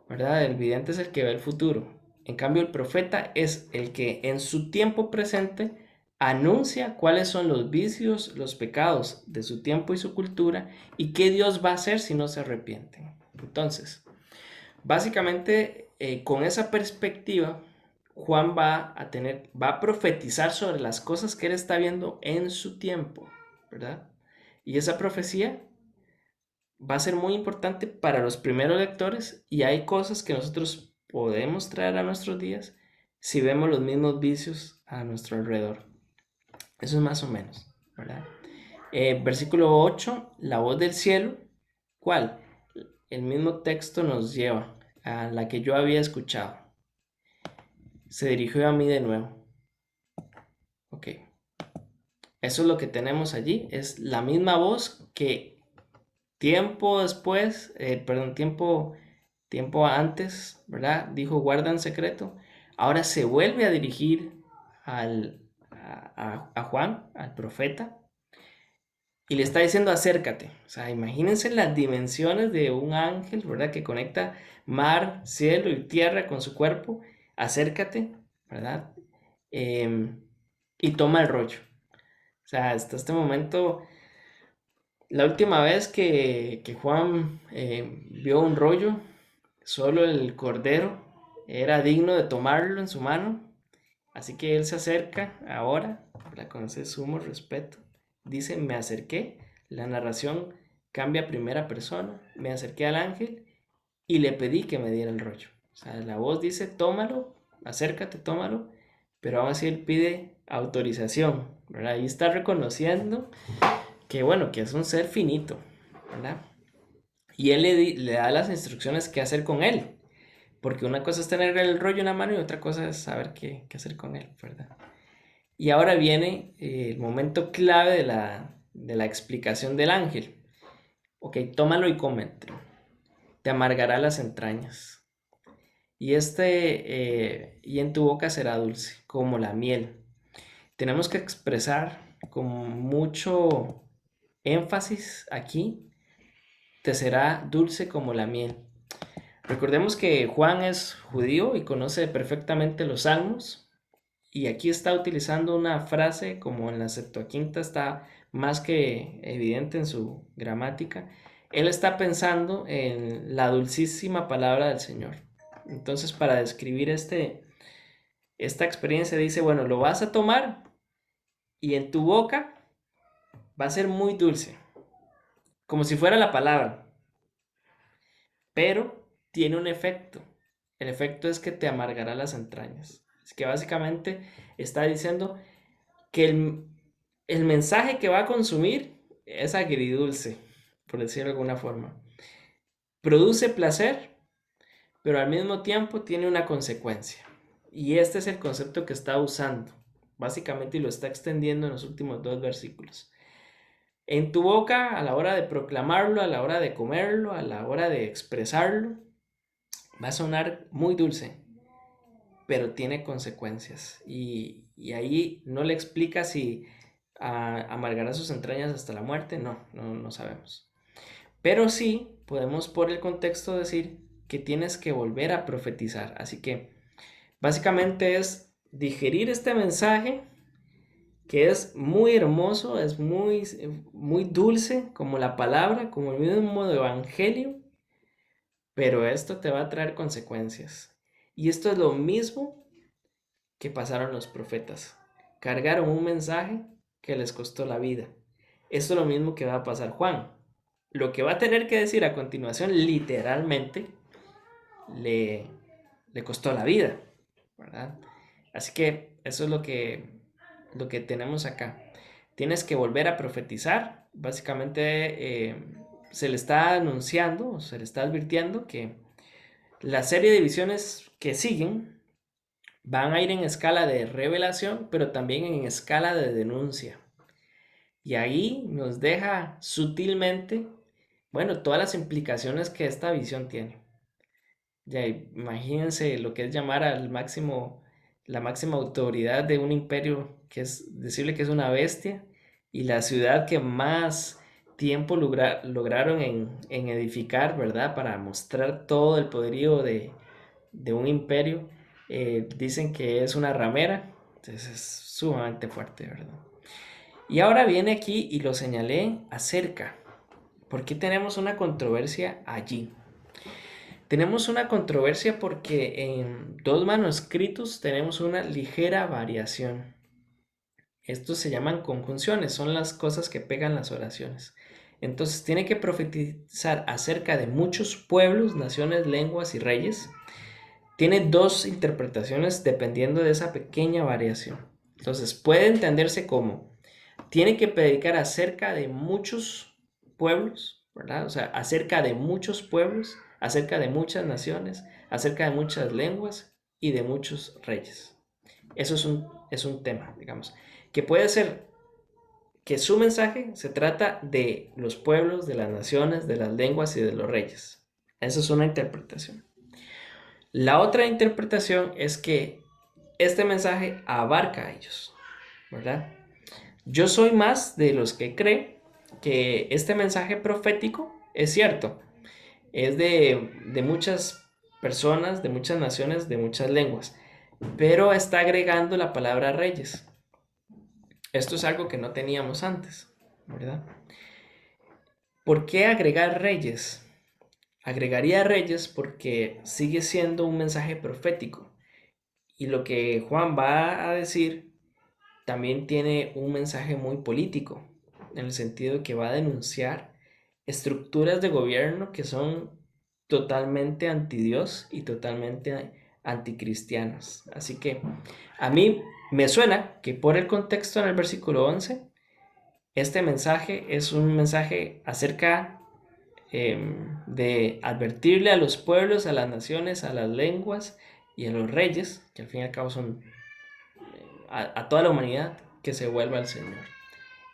¿verdad? El vidente es el que ve el futuro. En cambio, el profeta es el que en su tiempo presente anuncia cuáles son los vicios, los pecados de su tiempo y su cultura y qué Dios va a hacer si no se arrepienten. Entonces, básicamente, con esa perspectiva, Juan va a profetizar sobre las cosas que él está viendo en su tiempo, ¿verdad? Y esa profecía va a ser muy importante para los primeros lectores y hay cosas que nosotros podemos traer a nuestros días si vemos los mismos vicios a nuestro alrededor. Eso es más o menos, ¿verdad? Versículo 8, la voz del cielo, ¿cuál? El mismo texto nos lleva a la que yo había escuchado. Se dirigió a mí de nuevo. Ok. Eso es lo que tenemos allí. Es la misma voz que tiempo después, tiempo antes, ¿verdad? Dijo, guarda en secreto. Ahora se vuelve a dirigir a Juan, al profeta, y le está diciendo, acércate. O sea, imagínense las dimensiones de un ángel, ¿verdad? Que conecta mar, cielo y tierra con su cuerpo. Acércate, ¿verdad? Y toma el rollo. O sea, hasta este momento, la última vez que Juan vio un rollo, solo el cordero era digno de tomarlo en su mano. Así que él se acerca ahora, ¿verdad? Con ese sumo respeto. Dice, me acerqué. La narración cambia a primera persona. Me acerqué al ángel y le pedí que me diera el rollo. O sea, la voz dice, tómalo, acércate, tómalo. Pero aún así él pide autorización, ¿verdad? Ahí está reconociendo que, bueno, que es un ser finito, ¿verdad? Y él le da las instrucciones qué hacer con él. Porque una cosa es tener el rollo en la mano y otra cosa es saber qué hacer con él, ¿verdad? Y ahora viene el momento clave de la explicación del ángel. Ok, tómalo y cómetelo. Te amargará las entrañas. Y y en tu boca será dulce, como la miel. Tenemos que expresar con mucho énfasis aquí, te será dulce como la miel. Recordemos que Juan es judío y conoce perfectamente los salmos, y aquí está utilizando una frase como en la Septuaginta está más que evidente en su gramática. Él está pensando en la dulcísima palabra del Señor. Entonces, para describir esta experiencia dice, bueno, lo vas a tomar y en tu boca va a ser muy dulce, como si fuera la palabra, pero tiene un efecto. El efecto es que te amargará las entrañas. Es que básicamente está diciendo que el mensaje que va a consumir es agridulce, por decirlo de alguna forma. Produce placer, pero al mismo tiempo tiene una consecuencia. Y este es el concepto que está usando, básicamente, y lo está extendiendo en los últimos 2 versículos. En tu boca, a la hora de proclamarlo, a la hora de comerlo, a la hora de expresarlo, va a sonar muy dulce, pero tiene consecuencias. Y ahí no le explica si amargará sus entrañas hasta la muerte. No sabemos. Pero sí podemos por el contexto decir que tienes que volver a profetizar. Así que básicamente es digerir este mensaje que es muy hermoso, es muy dulce como la palabra, como el mismo evangelio, pero esto te va a traer consecuencias. Y esto es lo mismo que pasaron los profetas. Cargaron un mensaje que les costó la vida. Esto es lo mismo que va a pasar Juan. Lo que va a tener que decir a continuación, literalmente, le costó la vida, ¿verdad? Así que eso es lo que tenemos acá. Tienes que volver a profetizar. Básicamente se le está anunciando, se le está advirtiendo que la serie de visiones que siguen van a ir en escala de revelación, pero también en escala de denuncia. Y ahí nos deja sutilmente, bueno, todas las implicaciones que esta visión tiene. Ya imagínense lo que es llamar al máximo, la máxima autoridad de un imperio, que es decirle que es una bestia, y la ciudad que más tiempo lograron en edificar, ¿verdad? Para mostrar todo el poderío de un imperio, dicen que es una ramera. Entonces es sumamente fuerte, ¿verdad? Y ahora viene aquí y lo señalé acerca. ¿Por qué tenemos una controversia allí? Tenemos una controversia porque en 2 manuscritos tenemos una ligera variación. Estos se llaman conjunciones, son las cosas que pegan las oraciones. Entonces tiene que profetizar acerca de muchos pueblos, naciones, lenguas y reyes. Tiene 2 interpretaciones dependiendo de esa pequeña variación. Entonces puede entenderse como tiene que predicar acerca de muchos pueblos, ¿verdad? O sea, acerca de muchos pueblos, acerca de muchas naciones, acerca de muchas lenguas y de muchos reyes. Eso es un tema, digamos, que puede ser que su mensaje se trata de los pueblos, de las naciones, de las lenguas y de los reyes. Esa es una interpretación. La otra interpretación es que este mensaje abarca a ellos, ¿verdad? Yo soy más de los que cree que este mensaje profético es cierto. Es de muchas personas, de muchas naciones, de muchas lenguas. Pero está agregando la palabra reyes. Esto es algo que no teníamos antes, ¿verdad? ¿Por qué agregar reyes? agregaría Reyes porque sigue siendo un mensaje profético. Y lo que Juan va a decir también tiene un mensaje muy político, en el sentido de que va a denunciar estructuras de gobierno que son totalmente antidios y totalmente anticristianas. Así que a mí me suena que por el contexto en el versículo 11, este mensaje es un mensaje acerca de advertirle a los pueblos, a las naciones, a las lenguas y a los reyes, que al fin y al cabo son a toda la humanidad, que se vuelva al Señor.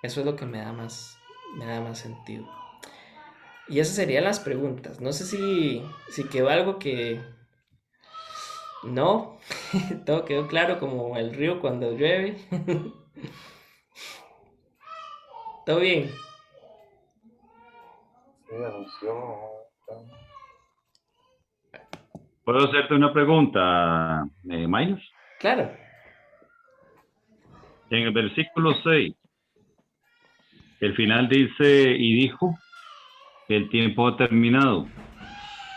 Eso es lo que me da más sentido. Y esas serían las preguntas. No sé si quedó algo que no, todo quedó claro como el río cuando llueve. Todo bien,
Sí, anunció.
¿Puedo hacerte una pregunta, Mayos?
claro.
En el versículo 6, el final dice, y dijo que el tiempo ha terminado.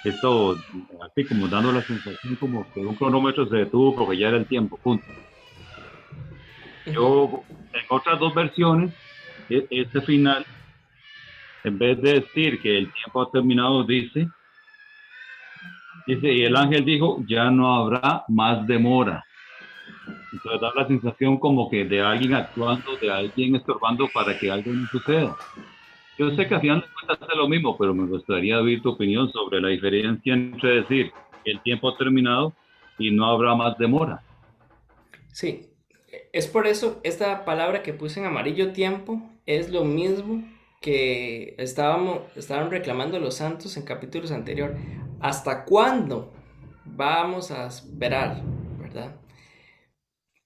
Esto, así como dando la sensación como que un cronómetro se detuvo porque ya era el tiempo, punto. Yo, en otras dos versiones, este final, en vez de decir que el tiempo ha terminado, dice, y el ángel dijo, ya no habrá más demora. Entonces da la sensación como que de alguien actuando, de alguien estorbando para que algo no suceda. Yo sé que al final de cuentas es lo mismo, pero me gustaría oír tu opinión sobre la diferencia entre decir que el tiempo ha terminado y no habrá más demora.
Sí, es por eso esta palabra que puse en amarillo tiempo es lo mismo que estaban reclamando los santos en capítulos anteriores. ¿Hasta cuándo vamos a esperar? ¿Verdad?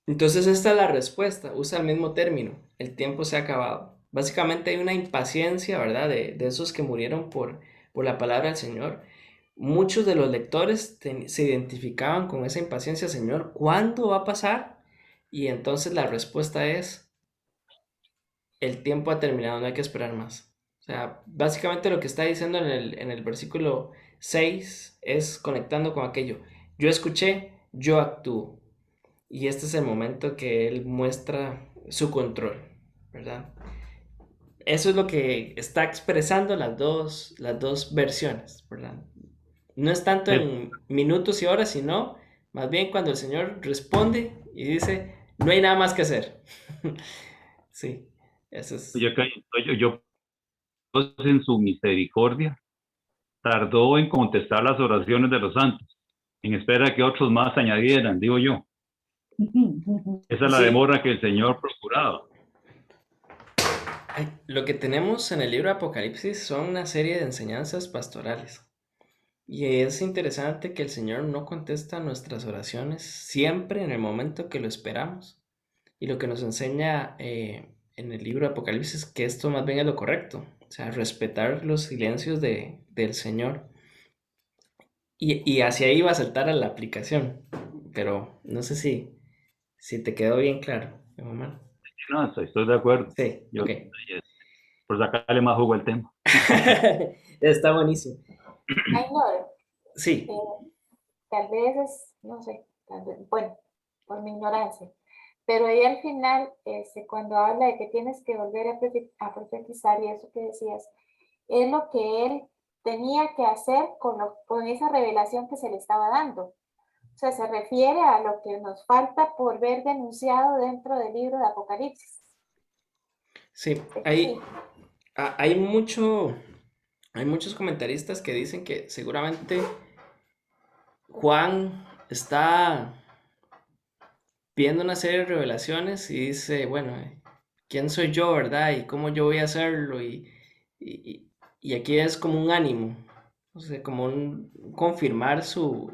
Entonces esta es la respuesta, usa el mismo término, el tiempo se ha acabado. Básicamente hay una impaciencia, ¿verdad? De esos que murieron por la palabra del Señor. Muchos de los lectores se identificaban con esa impaciencia, Señor, ¿cuándo va a pasar? Y entonces la respuesta es, el tiempo ha terminado, no hay que esperar más. O sea, básicamente lo que está diciendo en el versículo 6 es conectando con aquello. Yo escuché, yo actúo. Y este es el momento que él muestra su control, ¿verdad? Eso es lo que está expresando las dos versiones, ¿verdad? No es tanto
Es-
en minutos y horas, sino más bien cuando el Señor responde y dice, no hay nada más que hacer. Sí, eso es.
yo, Dios en su misericordia tardó en contestar las oraciones de los santos, en espera de que otros más añadieran, digo yo. Esa es la
Sí,
demora que el Señor procuraba.
lo que tenemos en el libro de Apocalipsis son una serie de enseñanzas pastorales. Y es interesante que el Señor no contesta nuestras oraciones siempre en el momento que lo esperamos. Y lo que nos enseña en el libro de Apocalipsis que esto más bien es lo correcto. O sea, respetar los silencios del Señor. Y hacia ahí va a saltar a la aplicación. Pero no sé si te quedó bien claro, Emanuel.
No, estoy de acuerdo.
Sí,
Yo,
ok.
por sacarle más jugo al tema.
Está buenísimo.
Ay, no,
Sí,
tal vez es, no sé, bueno, por mi ignorancia. Pero ahí al final, cuando habla de que tienes que volver a profetizar y eso que decías, es lo que él tenía que hacer con esa revelación que se le estaba dando. O sea, se refiere a lo que nos falta por ver denunciado dentro del libro de Apocalipsis.
sí.
Sí,
Hay hay muchos comentaristas que dicen que seguramente Juan está viendo una serie de revelaciones y dice, bueno, ¿quién soy yo, verdad? ¿Y cómo yo voy a hacerlo? Y aquí es como un ánimo, o sea, como un confirmar su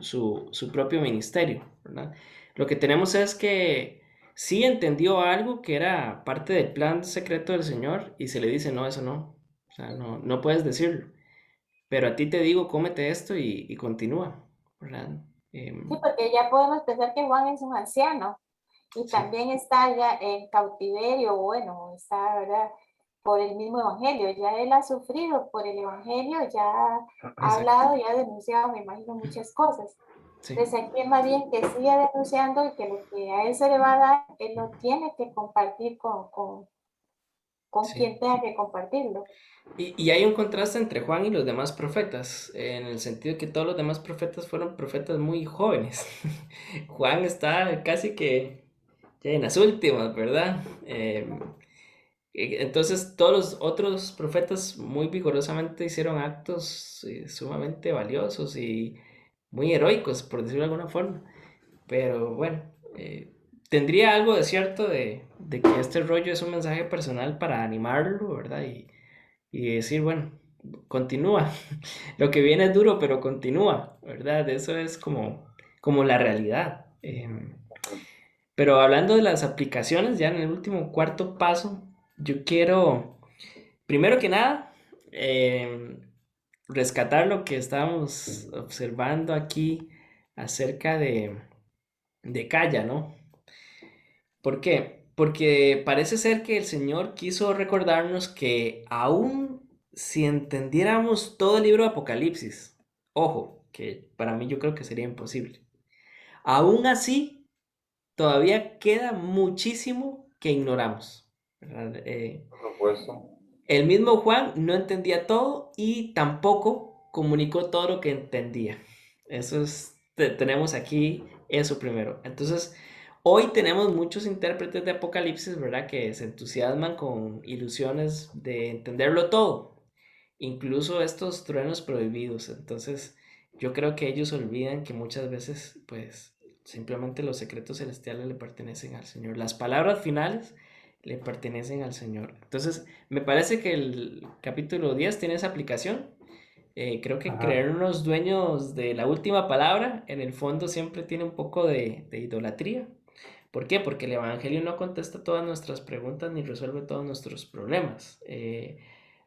propio ministerio, ¿verdad? Lo que tenemos es que sí entendió algo que era parte del plan secreto del Señor y se le dice, no, eso no, o sea, no puedes decirlo, pero a ti te digo, cómete esto y continúa, ¿verdad?
sí, porque ya podemos pensar que Juan es un anciano y
Sí.
también está ya en cautiverio, bueno, está, ¿verdad? por el mismo evangelio, ya él ha sufrido por el evangelio, ya ha
Exacto.
hablado, ya ha denunciado, me imagino, muchas cosas.
Sí,
Entonces aquí es más bien que siga denunciando y que lo que a él se le va a dar, él lo tiene que compartir con
sí.
quien tenga que compartirlo.
Y hay un contraste entre Juan y los demás profetas, en el sentido que todos los demás profetas fueron profetas muy jóvenes. Juan está casi que ya en las últimas, ¿verdad? Entonces todos los otros profetas muy vigorosamente hicieron actos sumamente valiosos y muy heroicos, por decirlo de alguna forma. Pero bueno, tendría algo de cierto de que este rollo es un mensaje personal para animarlo, ¿verdad? Y decir, bueno, continúa. Lo que viene es duro, pero continúa, ¿verdad? Eso es como la realidad. Pero hablando de las aplicaciones, ya en el último cuarto paso, yo quiero, primero que nada, rescatar lo que estábamos observando aquí acerca de Calla, ¿no? ¿Por qué? Porque parece ser que el Señor quiso recordarnos que aún si entendiéramos todo el libro de Apocalipsis, ojo, que para mí yo creo que sería imposible, aún así todavía queda muchísimo que ignoramos, ¿verdad?
Por supuesto.
El mismo Juan no entendía todo y tampoco comunicó todo lo que entendía. Eso es, tenemos aquí eso primero. Entonces, hoy tenemos muchos intérpretes de Apocalipsis, ¿verdad? Que se entusiasman con ilusiones de entenderlo todo, incluso estos truenos prohibidos. Entonces, yo creo que ellos olvidan que muchas veces, pues, simplemente los secretos celestiales le pertenecen al Señor. Las palabras finales le pertenecen al Señor. Entonces, me parece que el capítulo 10 tiene esa aplicación. Creo que
Ajá.
creernos dueños de la última palabra, en el fondo siempre tiene un poco de idolatría. ¿Por qué? Porque el Evangelio no contesta todas nuestras preguntas ni resuelve todos nuestros problemas.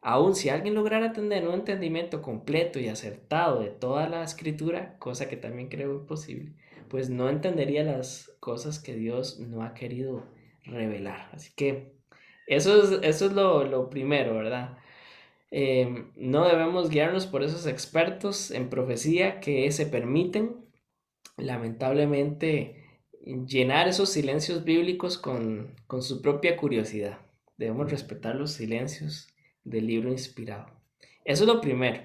Aún si alguien lograra tener un entendimiento completo y acertado de toda la escritura, cosa que también creo imposible, pues no entendería las cosas que Dios no ha querido revelar. Así que eso es lo primero, ¿verdad? No debemos guiarnos por esos expertos en profecía que se permiten, lamentablemente, llenar esos silencios bíblicos con su propia curiosidad. Debemos respetar los silencios del libro inspirado. Eso es lo primero.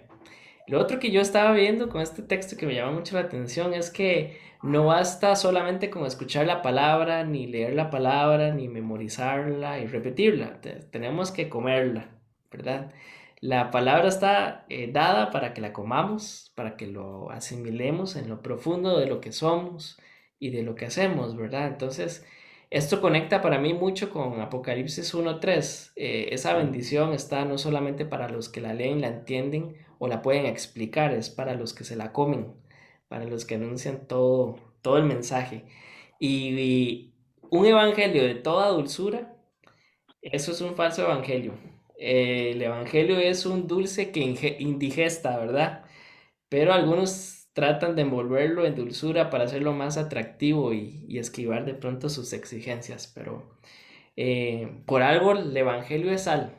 Lo otro que yo estaba viendo con este texto que me llama mucho la atención es que no basta solamente con escuchar la palabra, ni leer la palabra, ni memorizarla y repetirla. Tenemos que comerla, ¿verdad? La palabra está dada para que la comamos, para que lo asimilemos en lo profundo de lo que somos y de lo que hacemos, ¿verdad? Entonces, esto conecta para mí mucho con Apocalipsis 1:3. Esa bendición está no solamente para los que la leen, la entienden o la pueden explicar, es para los que se la comen, para los que anuncian todo el mensaje. Y un evangelio de toda dulzura, eso es un falso evangelio. El evangelio es un dulce que indigesta, ¿verdad? Pero algunos tratan de envolverlo en dulzura para hacerlo más atractivo y esquivar de pronto sus exigencias, pero por algo el evangelio es sal.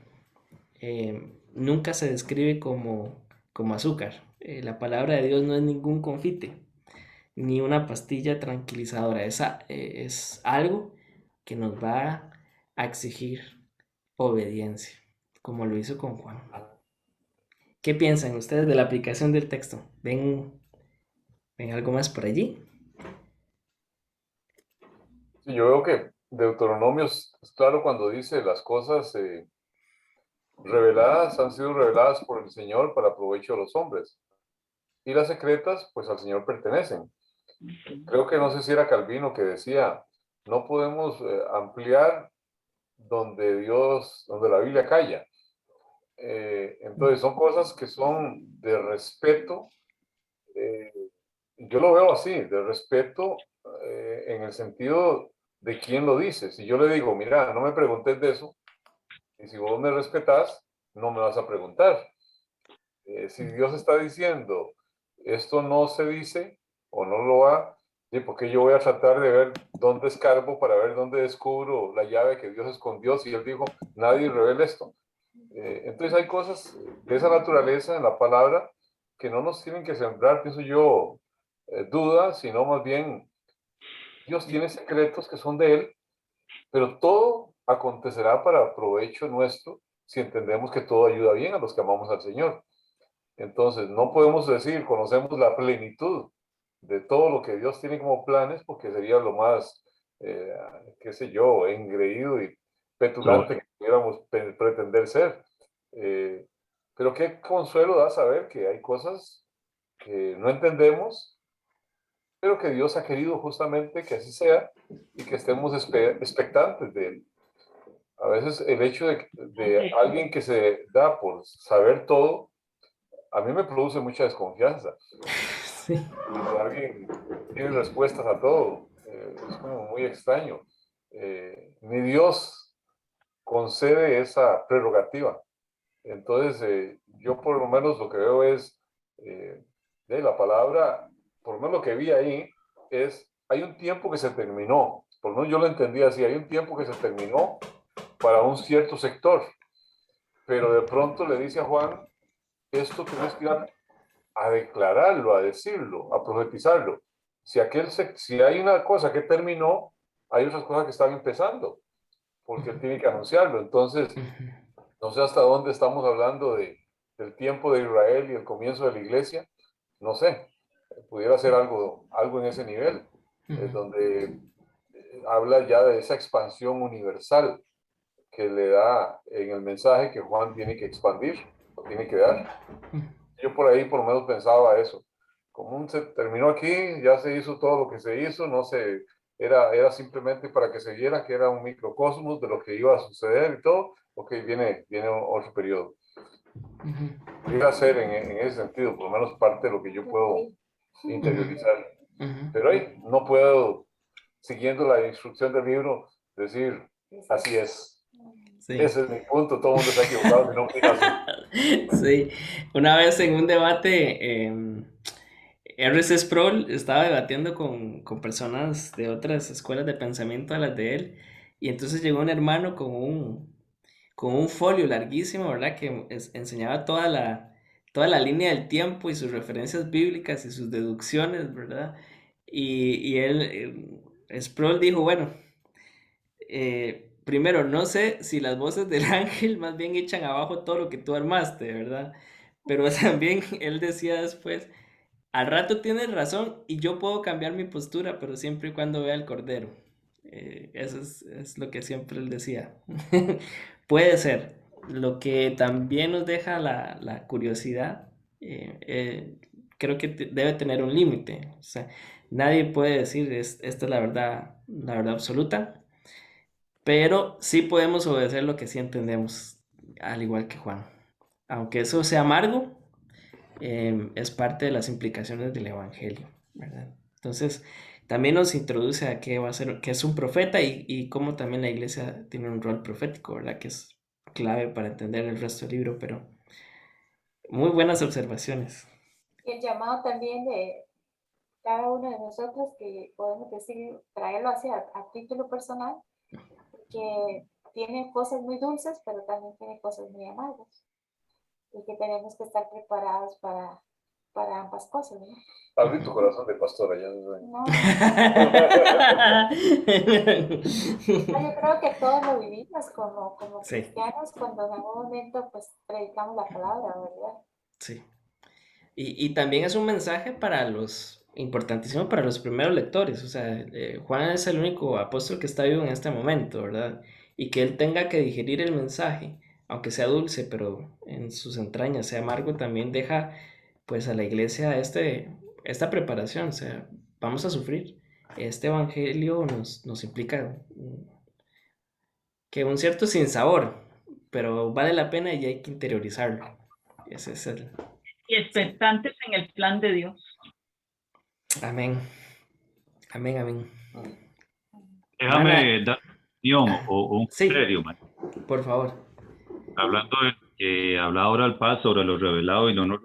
Nunca se describe como azúcar. La palabra de Dios no es ningún confite, ni una pastilla tranquilizadora. Es algo que nos va a exigir obediencia, como lo hizo con Juan. ¿Qué piensan ustedes de la aplicación del texto? ¿Ven algo más por allí?
Sí, yo veo que Deuteronomio es claro cuando dice las cosas reveladas han sido reveladas por el Señor para provecho de los hombres. Y las secretas, pues al Señor pertenecen. Creo que no sé si era Calvino que decía, no podemos ampliar donde la Biblia calla. Entonces son cosas que son de respeto. eh, yo lo veo así, de respeto en el sentido de quién lo dice. Si yo le digo, mira, no me preguntes de eso, y si vos me respetás, no me vas a preguntar. Si Dios está diciendo, esto no se dice o no lo va, ¿sí? Porque yo voy a tratar de ver dónde escarbo para ver dónde descubro la llave que Dios escondió. Si Él dijo, nadie revela esto. Entonces hay cosas de esa naturaleza en la palabra que no nos tienen que sembrar, pienso yo, dudas, sino más bien Dios tiene secretos que son de Él, pero todo acontecerá para provecho nuestro si entendemos que todo ayuda bien a los que amamos al Señor. Entonces, no podemos decir, conocemos la plenitud de todo lo que Dios tiene como planes, porque sería lo más, eh, qué sé yo, engreído y petulante que pudiéramos pretender ser. Eh, pero qué consuelo da saber que hay cosas que no entendemos, pero que Dios ha querido justamente que así sea y que estemos expectantes de Él. A veces el hecho de alguien que se da por saber todo, a mí me produce mucha desconfianza.
Sí.
Cuando alguien tiene respuestas a todo, es como muy extraño. Ni Dios concede esa prerrogativa. Entonces, yo por lo menos lo que veo es, de la palabra, por lo menos lo que vi ahí, es, hay un tiempo que se terminó, por lo menos yo lo entendí así, hay un tiempo que se terminó para un cierto sector, pero de pronto le dice a Juan, esto tienes que ir a declararlo, a decirlo, a profetizarlo. Si hay una cosa que terminó, hay otras cosas que están empezando, porque él tiene que anunciarlo. Entonces, no sé hasta dónde estamos hablando del tiempo de Israel y el comienzo de la iglesia. No sé, pudiera ser algo en ese nivel, donde habla ya de esa expansión universal que le da en el mensaje que Juan tiene que expandir, o tiene que dar. Yo por ahí por lo menos pensaba eso. Como se terminó aquí, ya se hizo todo lo que se hizo, no se, era simplemente para que se viera que era un microcosmos de lo que iba a suceder y todo. Ok, viene otro periodo. Pudiera ser en ese sentido, por lo menos parte de lo que yo puedo interiorizar. Pero ahí no puedo, siguiendo la instrucción del libro, decir, así es.
Sí.
Ese es mi punto, todo el mundo está equivocado, no opina así.
Sí, una vez en un debate, R.C. Sproul estaba debatiendo con personas de otras escuelas de pensamiento a las de él, y entonces llegó un hermano con un folio larguísimo, ¿verdad? Que enseñaba toda la línea del tiempo y sus referencias bíblicas y sus deducciones, ¿verdad? Y él, Sproul dijo, bueno, primero, no sé si las voces del ángel más bien echan abajo todo lo que tú armaste, ¿verdad? Pero también él decía después, al rato tienes razón y yo puedo cambiar mi postura, pero siempre y cuando vea el cordero. Eso es lo que siempre él decía. Puede ser. Lo que también nos deja la curiosidad, creo que debe tener un límite. O sea, nadie puede decir esta es la verdad absoluta, pero sí podemos obedecer lo que sí entendemos, al igual que Juan. Aunque eso sea amargo, es parte de las implicaciones del Evangelio, ¿verdad? Entonces, también nos introduce a qué va a ser, qué es un profeta y cómo también la iglesia tiene un rol profético, ¿verdad? Que es clave para entender el resto del libro, pero muy buenas observaciones.
Y el llamado también de cada uno de nosotros, que podemos decir, traerlo hacia a título personal, que tiene cosas muy dulces, pero también tiene cosas muy amargas, y que tenemos que estar preparados para ambas cosas, ¿no?
Abre tu corazón de pastora, ya no sé.
No, yo creo que todos lo vivimos como
Sí,
cristianos cuando en algún momento pues predicamos la palabra, ¿verdad?
sí. Y también es un mensaje para importantísimo para los primeros lectores. O sea, Juan es el único apóstol que está vivo en este momento, ¿verdad? Y que él tenga que digerir el mensaje, aunque sea dulce, pero en sus entrañas sea amargo, también deja pues a la iglesia esta preparación. O sea, vamos a sufrir. Este evangelio nos implica que un cierto sinsabor, pero vale la pena y hay que interiorizarlo. Ese es el...
Y expectantes en el plan de Dios.
Amén. Amén, amén.
Déjame dar una opinión o un
Sí,
criterio, man.
por favor.
Hablando de que habla ahora al paz sobre lo revelado y lo no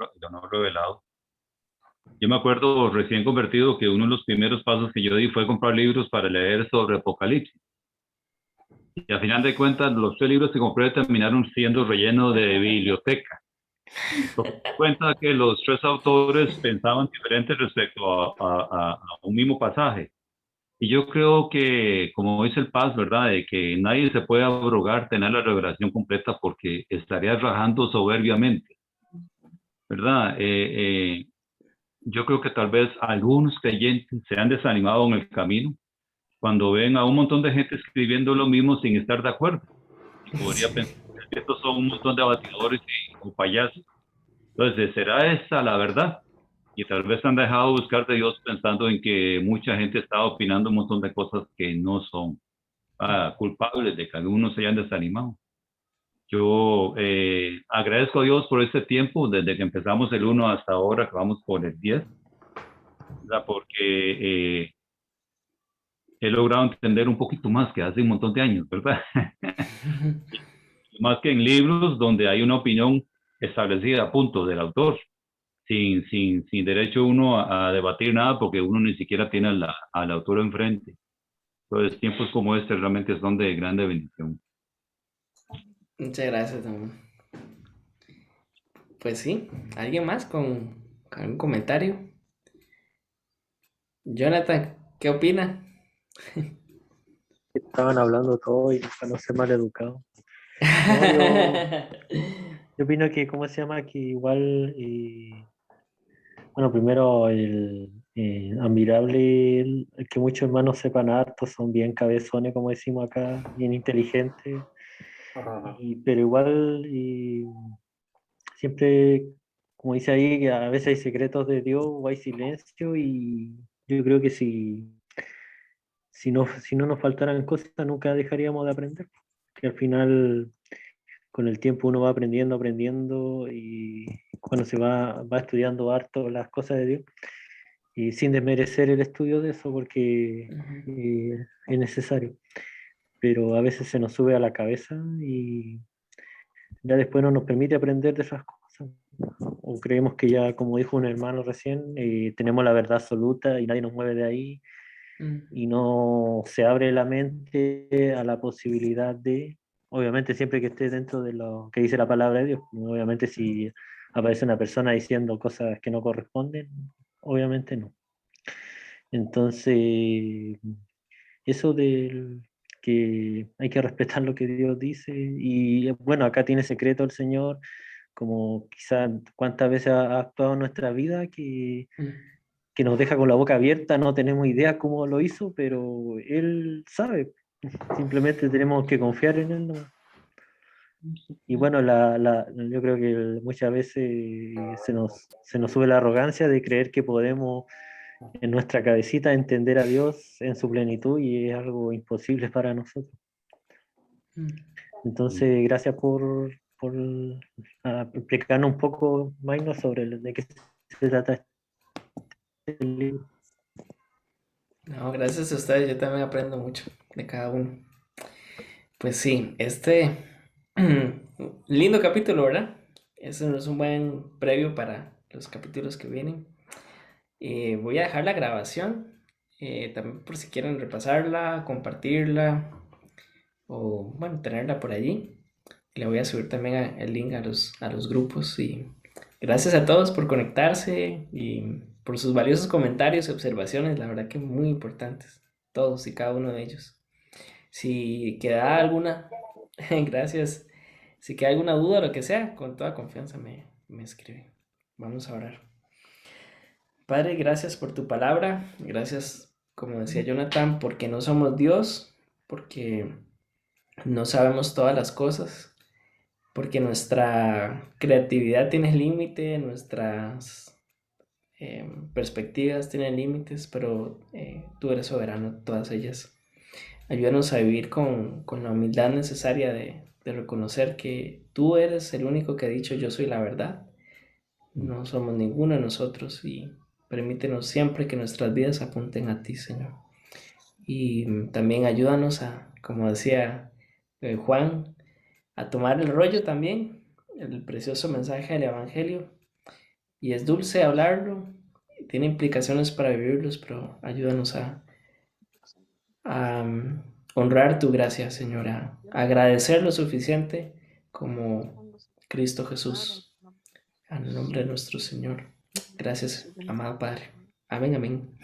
revelado. Yo me acuerdo recién convertido que uno de los primeros pasos que yo di fue comprar libros para leer sobre Apocalipsis. Y al final de cuentas, los 3 libros que compré terminaron siendo relleno de biblioteca. Cuenta que los 3 autores pensaban diferente respecto a un mismo pasaje. Y yo creo que, como dice el Paz, ¿verdad? De que nadie se puede abrogar tener la revelación completa porque estaría rajando soberbiamente, ¿verdad? Yo creo que tal vez algunos creyentes se han desanimado en el camino cuando ven a un montón de gente escribiendo lo mismo sin estar de acuerdo. Y podría pensar que estos son un montón de abatidores o payasos. Entonces, ¿será esta la verdad? Y tal vez han dejado de buscar de Dios pensando en que mucha gente está opinando un montón de cosas que no son culpables de que algunos se hayan desanimado. Yo agradezco a Dios por este tiempo, desde que empezamos el 1 hasta ahora, que vamos por el 10, ¿verdad? Porque he logrado entender un poquito más que hace un montón de años, ¿verdad? Más que en libros donde hay una opinión establecida a punto del autor, sin derecho uno a debatir nada porque uno ni siquiera tiene al autor enfrente. Entonces, tiempos como este realmente son de grande bendición.
Muchas gracias, Tom. Pues sí, ¿alguien más con algún comentario? Jonathan, ¿qué opina?
Estaban hablando todo y para no ser mal educado. Yo opino que, ¿cómo se llama? Que igual, bueno, primero admirable el que muchos hermanos sepan harto, son bien cabezones, como decimos acá, bien inteligentes,
Ajá.
pero igual siempre, como dice ahí, que a veces hay secretos de Dios o hay silencio y yo creo que si no nos faltaran cosas, nunca dejaríamos de aprender, que al final con el tiempo uno va aprendiendo y cuando va estudiando harto las cosas de Dios y sin desmerecer el estudio de eso porque es necesario, pero a veces se nos sube a la cabeza y ya después no nos permite aprender de esas cosas. O creemos que ya, como dijo un hermano recién, tenemos la verdad absoluta y nadie nos mueve de ahí y no se abre la mente a la posibilidad de, obviamente siempre que esté dentro de lo que dice la palabra de Dios, obviamente si aparece una persona diciendo cosas que no corresponden, obviamente no. Entonces, eso del que hay que respetar lo que Dios dice y bueno, acá tiene secreto el Señor, como quizás cuántas veces ha actuado en nuestra vida que nos deja con la boca abierta, no tenemos idea cómo lo hizo, pero Él sabe, simplemente tenemos que confiar en Él, ¿no? Y bueno, yo creo que muchas veces se nos sube la arrogancia de creer que podemos en nuestra cabecita entender a Dios en su plenitud y es algo imposible para nosotros. Entonces, gracias por explicarnos un poco, Maino, sobre de qué se trata este libro.
No, gracias a ustedes, yo también aprendo mucho de cada uno. Pues sí, lindo capítulo, ¿verdad? Eso es un buen previo para los capítulos que vienen. Voy a dejar la grabación, también por si quieren repasarla, compartirla o, bueno, tenerla por allí. Le voy a subir también el link a los grupos y gracias a todos por conectarse y por sus valiosos comentarios y observaciones, la verdad que muy importantes, todos y cada uno de ellos. Si queda alguna, gracias, si queda alguna duda o lo que sea, con toda confianza me escribe. Vamos a orar. Padre, gracias por tu palabra, gracias, como decía Jonathan, porque no somos Dios, porque no sabemos todas las cosas, porque nuestra creatividad tiene límite, nuestras perspectivas tienen límites, pero tú eres soberano en todas ellas. Ayúdanos a vivir con la humildad necesaria de reconocer que tú eres el único que ha dicho yo soy la verdad. No somos ninguno de nosotros y permítenos siempre que nuestras vidas apunten a ti, Señor. Y también ayúdanos a, como decía Juan, a tomar el rollo también, el precioso mensaje del Evangelio. Y es dulce hablarlo, tiene implicaciones para vivirlos, pero ayúdanos a honrar tu gracia, Señora, agradecer lo suficiente como Cristo Jesús, en el nombre de nuestro Señor. Gracias, amado Padre. Amén, amén.